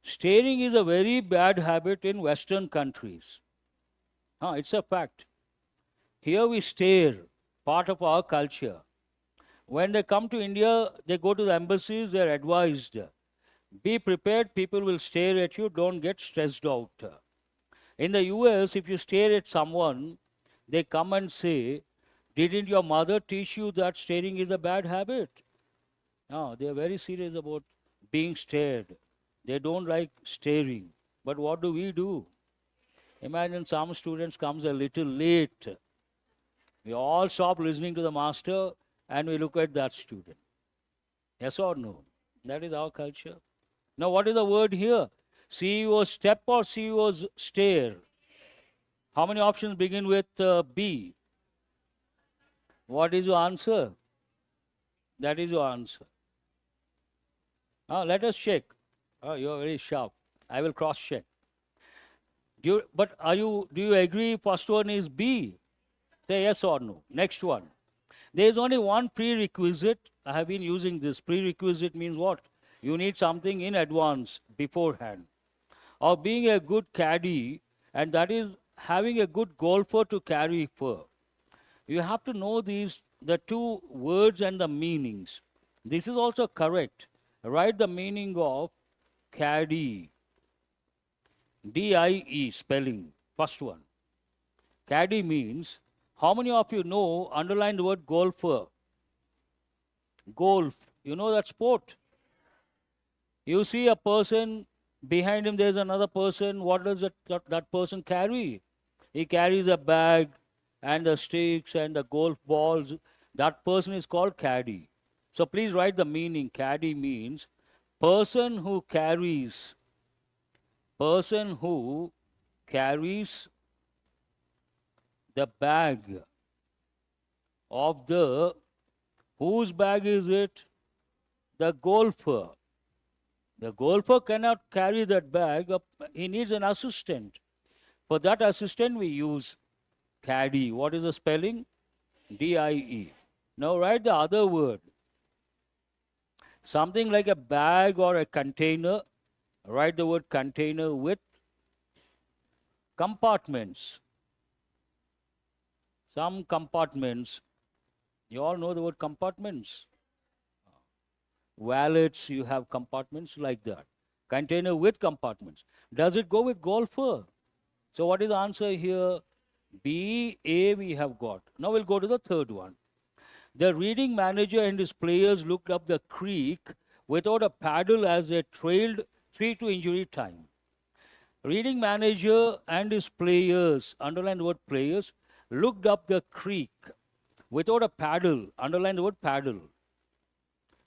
Staring is a very bad habit in Western countries. It's a fact. Here we stare, part of our culture. When they come to India, they go to the embassies, they're advised. Be prepared, people will stare at you, don't get stressed out. In the US, if you stare at someone, they come and say, didn't your mother teach you that staring is a bad habit? No, they are very serious about being stared. They don't like staring. But what do? Imagine some students comes a little late. We all stop listening to the master and we look at that student. Yes or no? That is our culture. Now what is the word here? CEO's step or CEO's stare? How many options begin with B? What is your answer? That is your answer. Now let us check. You are very sharp. I will cross check. Do you agree first one is B? Say yes or no. Next one. There is only one prerequisite. I have been using this. Prerequisite means what? You need something in advance, beforehand. Or being a good caddy, and that is having a good golfer to carry for. You have to know the two words and the meanings. This is also correct. Write the meaning of caddy. D-I-E spelling. First one. Caddy means, how many of you know, underline the word golfer? Golf. You know that sport? You see a person, behind him there's another person. What does that person carry? He carries a bag and the sticks and the golf balls. That person is called caddy. So please write the meaning. Caddy means person who carries the bag of whose bag is it? The golfer. The golfer cannot carry that bag. He needs an assistant. For that assistant, we use caddy. What is the spelling? D-I-E. Now write the other word. Something like a bag or a container. Write the word container with compartments. Some compartments. You all know the word compartments. Wallets, you have compartments like that. Container with compartments. Does it go with golfer? So what is the answer here? B, A we have got. Now we'll go to the third one. The reading manager and his players looked up the creek without a paddle as they trailed 3 to injury time. Reading manager and his players, underline the word players, looked up the creek without a paddle, underline the word paddle.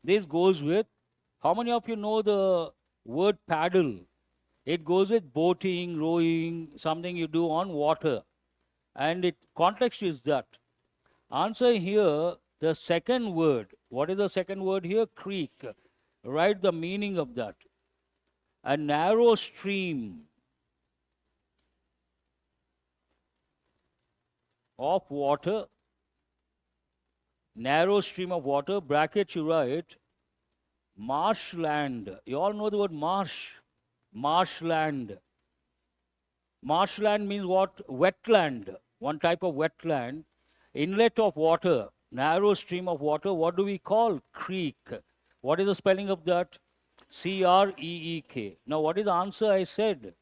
This goes with, how many of you know the word paddle? It goes with boating, rowing, something you do on water. And it context is that. Answer here, the second word. What is the second word here? Creek. Write the meaning of that. A narrow stream of water, narrow stream of water, bracket you write, marshland. You all know the word marsh. Marshland. Marshland means what? Wetland. One type of wetland. Inlet of water, narrow stream of water. What do we call? Creek. What is the spelling of that? C-R-E-E-K. Now, what is the answer I said?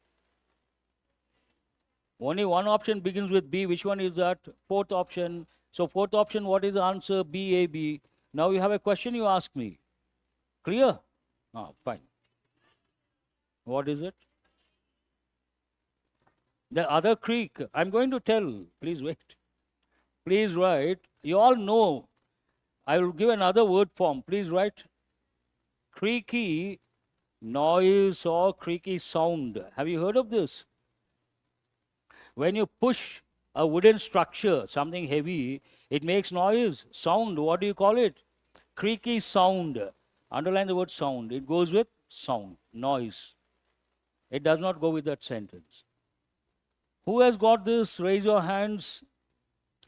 Only one option begins with B. Which one is that? Fourth option. So, fourth option, what is the answer? B-A-B. Now, you have a question you ask me. Clear? Ah, fine. What is it? The other creek. I'm going to tell. Please wait. Please write. You all know. I will give another word form. Please write. Creaky noise or creaky sound. Have you heard of this? When you push a wooden structure, something heavy, it makes noise, sound. What do you call it? Creaky sound. Underline the word sound. It goes with sound, noise. It does not go with that sentence. Who has got this? Raise your hands.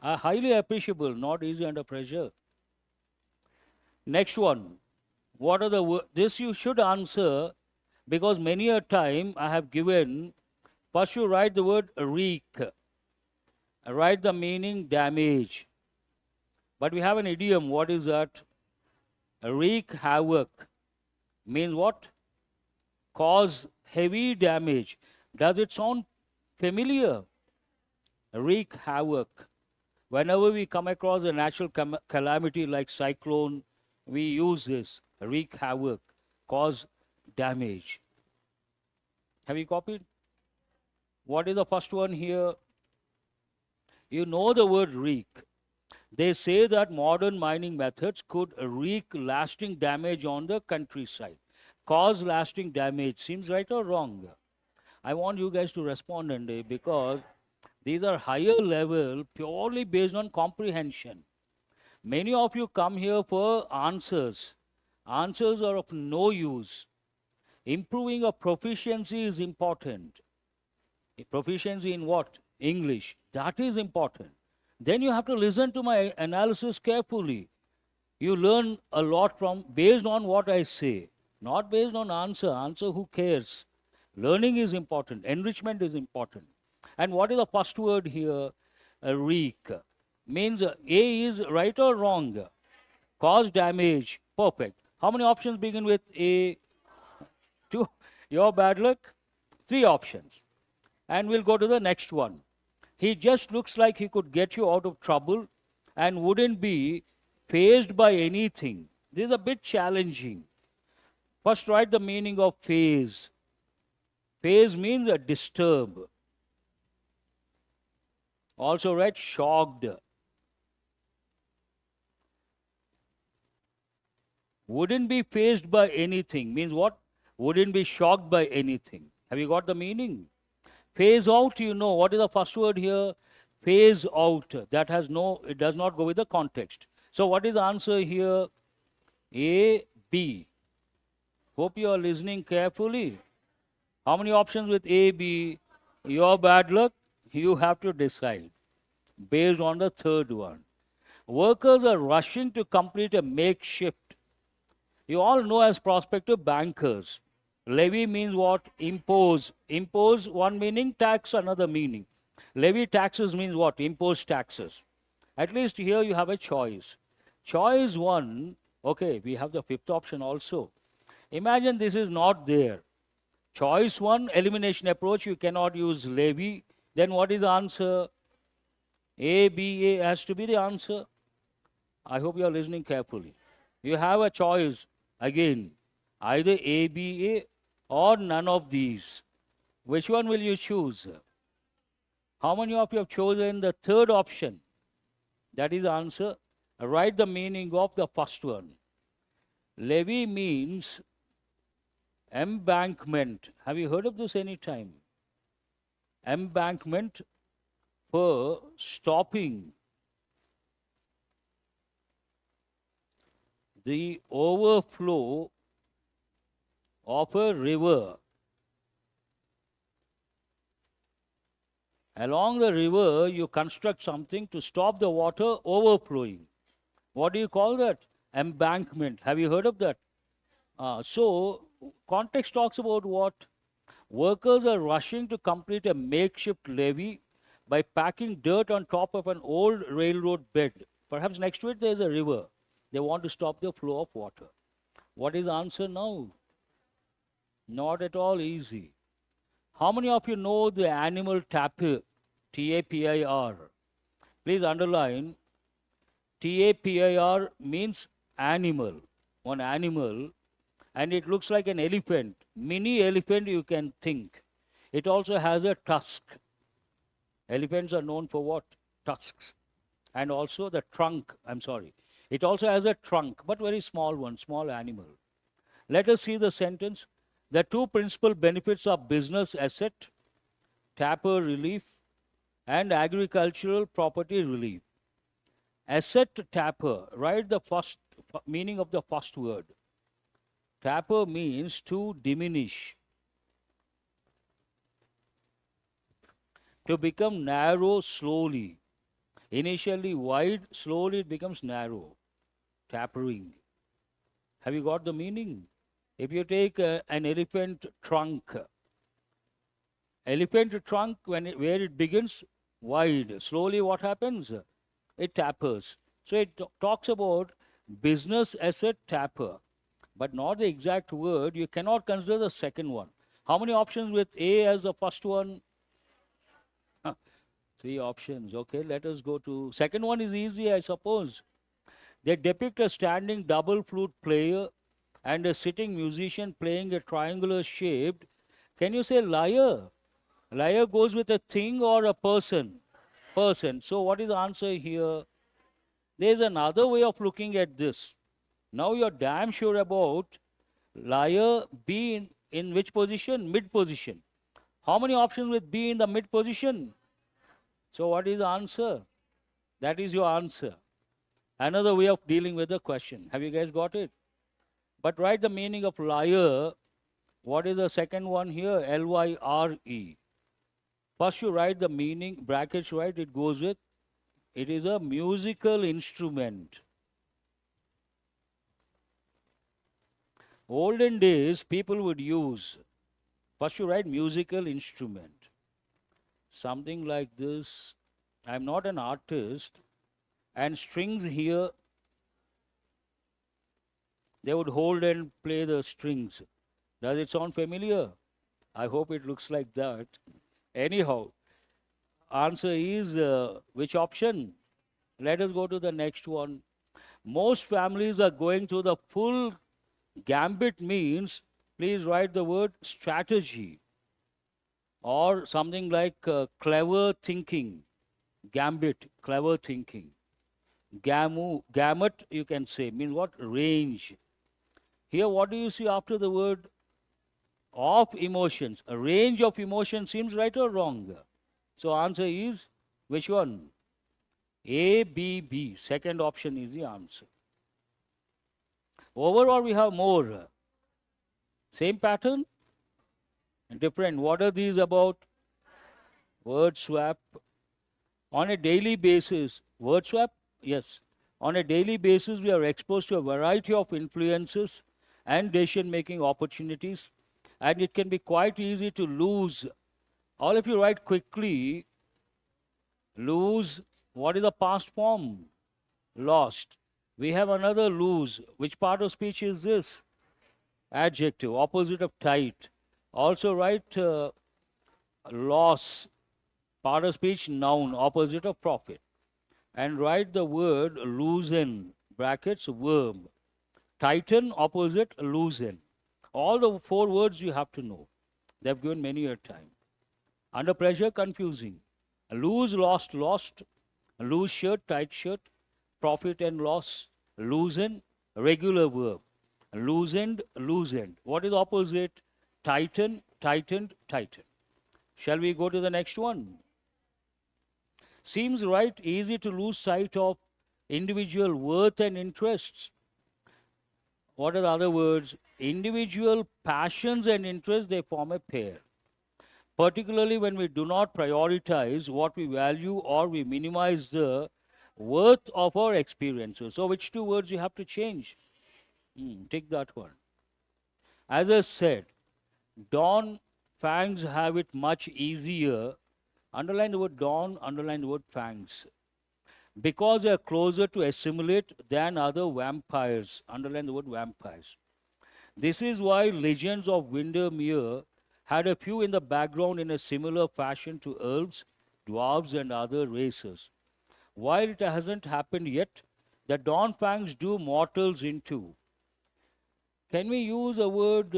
Highly appreciable, not easy under pressure. Next one. What are the words? This you should answer because many a time I have given. First you write the word wreak. Write the meaning damage. But we have an idiom. What is that? Wreak havoc. Means what? Cause heavy damage. Does it sound familiar? Wreak havoc. Whenever we come across a natural calamity like cyclone, we use this. Wreak havoc. Cause damage. Have you copied? What is the first one here? You know the word wreak. They say that modern mining methods could wreak lasting damage on the countryside. Cause lasting damage. Seems right or wrong? I want you guys to respond and because these are higher level, purely based on comprehension. Many of you come here for answers. Answers are of no use. Improving your proficiency is important. Proficiency in what? English. That is important. Then you have to listen to my analysis carefully. You learn a lot from based on what I say, not based on answer. Answer, who cares? Learning is important. Enrichment is important. And what is the first word here? Wreak. Means A is right or wrong? Cause damage. Perfect. How many options begin with A? 2. Your bad luck? 3 options. And we'll go to the next one. He just looks like he could get you out of trouble and wouldn't be fazed by anything. This is a bit challenging. First, write the meaning of faze. Faze means a disturb. Also write shocked. Wouldn't be fazed by anything means what? Wouldn't be shocked by anything. Have you got the meaning? Phase out, you know. What is the first word here? Phase out. That has no, it does not go with the context. So what is the answer here? A, B. Hope you are listening carefully. How many options with A, B? Your bad luck. You have to decide based on the third one. Workers are rushing to complete a makeshift. You all know as prospective bankers. Levy means what? Impose. Impose, one meaning, tax, another meaning. Levy taxes means what? Impose taxes. At least here you have a choice. Choice 1, okay, we have the fifth option also. Imagine this is not there. Choice 1, elimination approach, you cannot use levy. Then what is the answer? A, B, A has to be the answer. I hope you are listening carefully. You have a choice again, either A, B, A or none of these. Which one will you choose? How many of you have chosen the third option? That is the answer. Write the meaning of the first one. Levee means embankment. Have you heard of this any time? Embankment for stopping the overflow of a river. Along the river, you construct something to stop the water overflowing. What do you call that? Embankment. Have you heard of that? So, context talks about what? Workers are rushing to complete a makeshift levee by packing dirt on top of an old railroad bed. Perhaps next to it there is a river. They want to stop the flow of water. What is the answer now? Not at all easy. How many of you know the animal tapir? T-A-P-I-R. Please underline. T-A-P-I-R means animal. One animal. And it looks like an elephant. Mini elephant you can think. It also has a tusk. Elephants are known for what? Tusks. And also the trunk. It also has a trunk, but very small one, small animal. Let us see the sentence. The two principal benefits of business asset, tapir relief, and agricultural property relief. Asset tapir, write the first meaning of the first word. Tapir means to diminish, to become narrow slowly. Initially wide, slowly it becomes narrow. Tapering. Have you got the meaning? If you take an elephant trunk, where it begins wide, slowly what happens? It tapers. So it talks about business asset tapir, but not the exact word. You cannot consider the second one. How many options with A as the first one? 3 options. Okay, let us go to second one. Is easy, I suppose. They depict a standing double flute player and a sitting musician playing a triangular shaped. Can you say lyre? Lyre goes with a thing or a person? Person. So what is the answer here? There is another way of looking at this. Now you're damn sure about lyre B in which position? Mid position. How many options with B in the mid position? So what is the answer? That is your answer. Another way of dealing with the question. Have you guys got it? But write the meaning of lyre. What is the second one here? L-Y-R-E. First you write the meaning, brackets, right? It goes with, it is a musical instrument. Olden days, people would use, first you write musical instrument. Something like this. I'm not an artist. And strings here, they would hold and play the strings. Does it sound familiar? I hope it looks like that. Anyhow, answer is which option? Let us go to the next one. Most families are going through the full gambit means, please write the word strategy or something like clever thinking. Gambit, clever thinking. Gamut, you can say, means what? Range. Here, what do you see after the word of emotions? A range of emotions seems right or wrong? So, answer is which one? A, B, B. Second option is the answer. Overall, we have more. Same pattern? Different. What are these about? Word swap. On a daily basis, word swap? Yes. On a daily basis, we are exposed to a variety of influences and decision-making opportunities, and it can be quite easy to lose. All of you write quickly. Lose. What is the past form? Lost. We have another lose. Which part of speech is this? Adjective, opposite of tight. Also write loss. Part of speech, noun, opposite of profit. And write the word loosen, brackets, verb. Tighten, opposite, loosen. All the 4 words you have to know. They have given many a time. Under pressure, confusing. Lose, lost, lost. Loose shirt, tight shirt. Profit and loss. Loosen, regular verb. Loosened, loosened. What is opposite? Tighten, tightened, tighten. Shall we go to the next one? Seems right easy to lose sight of individual worth and interests. What are the other words? Individual passions and interests, they form a pair. Particularly when we do not prioritize what we value or we minimize the worth of our experiences. So, which two words you have to change? Take that one. As I said, Dawn fangs have it much easier. Underline the word dawn, underline the word fangs. Because they are closer to assimilate than other vampires. Underline the word vampires. This is why legends of Windermere had a few in the background in a similar fashion to elves, dwarves, and other races. While it hasn't happened yet, the dawn fangs do mortals into. Can we use a word?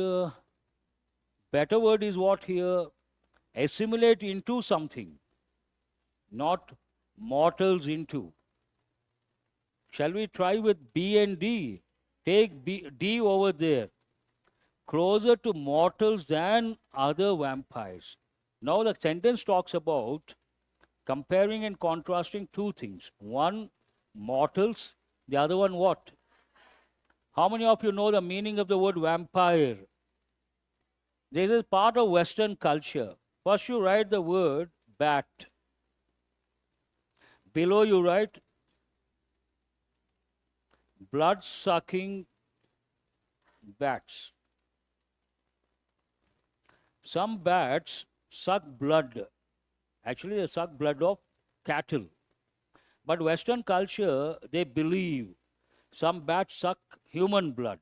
Better word is what here? Assimilate into something, not mortals into. Shall we try with B and D? Take D over there. Closer to mortals than other vampires. Now the sentence talks about comparing and contrasting two things. One, mortals. The other one, what? How many of you know the meaning of the word vampire? This is part of Western culture. First you write the word bat. Below you write blood-sucking bats. Some bats suck blood. Actually, they suck blood of cattle. But Western culture, they believe some bats suck human blood.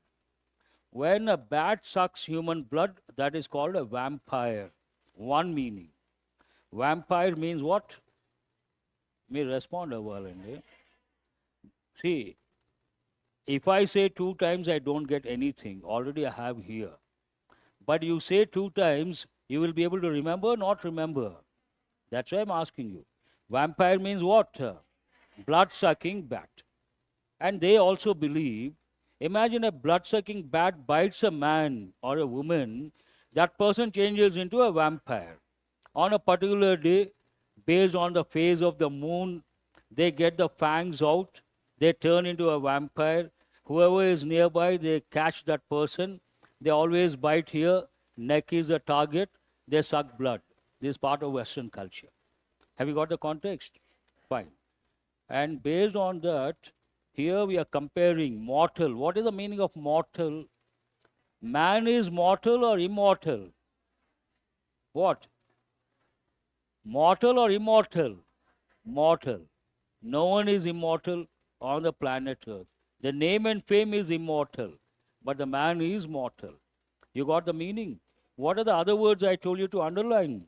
When a bat sucks human blood, that is called a vampire. One meaning. Vampire means what? Me respond violently. See, if I say 2 times, I don't get anything. Already I have here. But you say 2 times, you will be able to remember, not remember. That's why I'm asking you. Vampire means what? Blood-sucking bat. And they also believe, imagine a blood-sucking bat bites a man or a woman, that person changes into a vampire. On a particular day, based on the phase of the moon, they get the fangs out, they turn into a vampire. Whoever is nearby, they catch that person. They always bite here, neck is a target, they suck blood. This is part of Western culture. Have you got the context? Fine. And based on that, here we are comparing mortal. What is the meaning of mortal? Man is mortal or immortal? What? Mortal or immortal? Mortal. No one is immortal on the planet Earth. The name and fame is immortal, but the man is mortal. You got the meaning? What are the other words I told you to underline?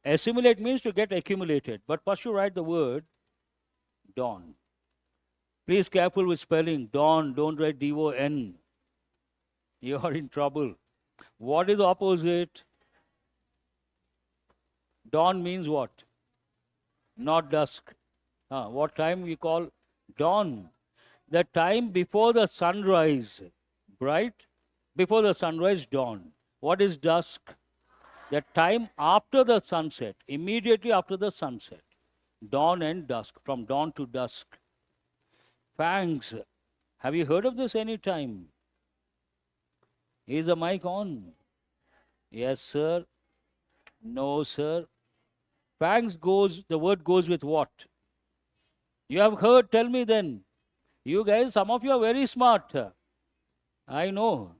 Assimilate means to get accumulated, but first you write the word dawn. Please careful with spelling. Dawn, don't write D-O-N. You are in trouble. What is the opposite? Dawn means what? Not dusk. What time we call dawn? The time before the sunrise. Bright? Before the sunrise, dawn. What is dusk? The time after the sunset, immediately after the sunset. Dawn and dusk, from dawn to dusk. Fangs. Have you heard of this any time? Is the mic on? Yes, sir. No, sir. Fangs goes, the word goes with what? You have heard, tell me then. You guys, some of you are very smart. I know.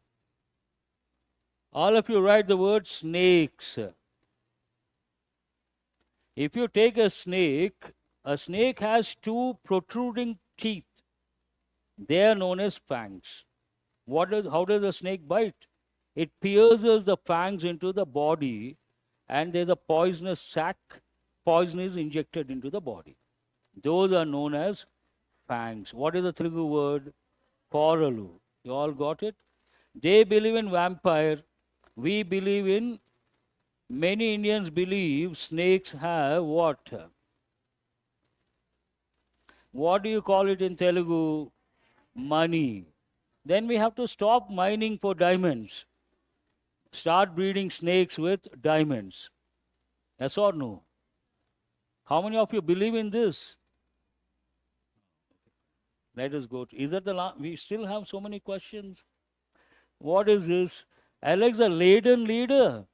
All of you write the word snakes. If you take a snake has 2 protruding teeth. They are known as fangs. How does a snake bite? It pierces the fangs into the body and there's a poisonous sac. Poison is injected into the body. Those are known as fangs. What is the Telugu word? Koralu. You all got it? They believe in vampire. We believe in Many Indians believe snakes have what? What do you call it in Telugu? Money. Then we have to stop mining for diamonds. Start breeding snakes with diamonds. Yes or no? How many of you believe in this? Let us go to. Is that the last? We still have so many questions. What is this? Alex, a laden leader?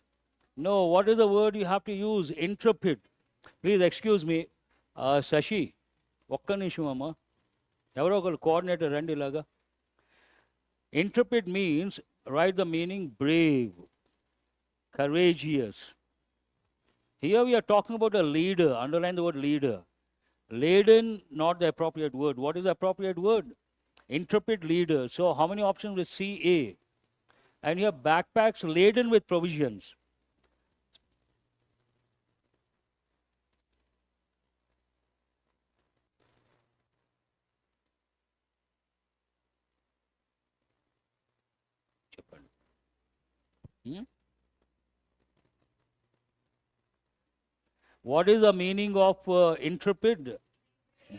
No, what is the word you have to use? Intrepid. Please excuse me. Sashi, ఒక్క నిమిషం అమ్మా ఎవరో ఒకరు coordinator రండి ఇలాగా interpret means write the meaning brave, courageous. Here we are talking about a leader. Underline the word leader. Laden, not the appropriate word. What is the appropriate word? Intrepid leader. So how many options with CA? And here backpacks laden with provisions. చెప్పండి. What is the meaning of intrepid?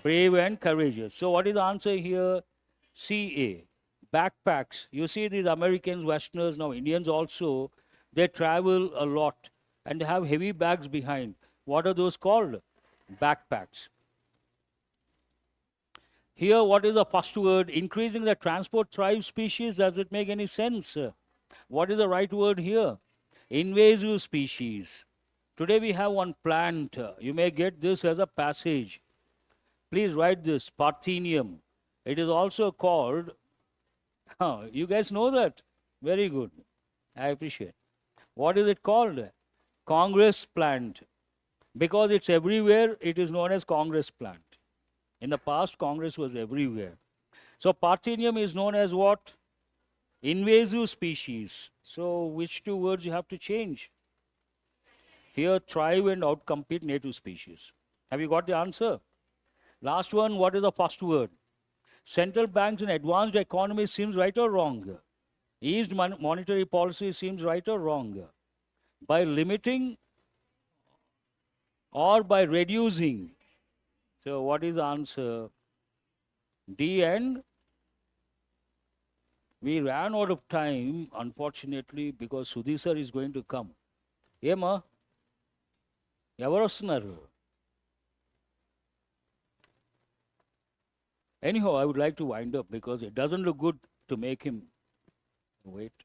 Brave and courageous. So what is the answer here? CA. Backpacks. You see these Americans, Westerners, now Indians also, they travel a lot and they have heavy bags behind. What are those called? Backpacks. Here, what is the first word? Increasing the transport thrive species. Does it make any sense? What is the right word here? Invasive species. Today we have one plant. You may get this as a passage. Please write this, Parthenium. It is also called, you guys know that? Very good. I appreciate. What is it called? Congress plant. Because it's everywhere, it is known as Congress plant. In the past, Congress was everywhere. So Parthenium is known as what? Invasive species. So which two words you have to change? Here, thrive and outcompete native species. Have you got the answer? Last one, what is the first word? Central banks in advanced economies seems right or wrong? Eased monetary policy seems right or wrong? By limiting or by reducing? So what is the answer? D, and we ran out of time, unfortunately, because Sudhi sir is going to come. Ema? ఎవరు వస్తున్నారు? Anyhow, I would like to wind up because it doesn't look good to make him wait.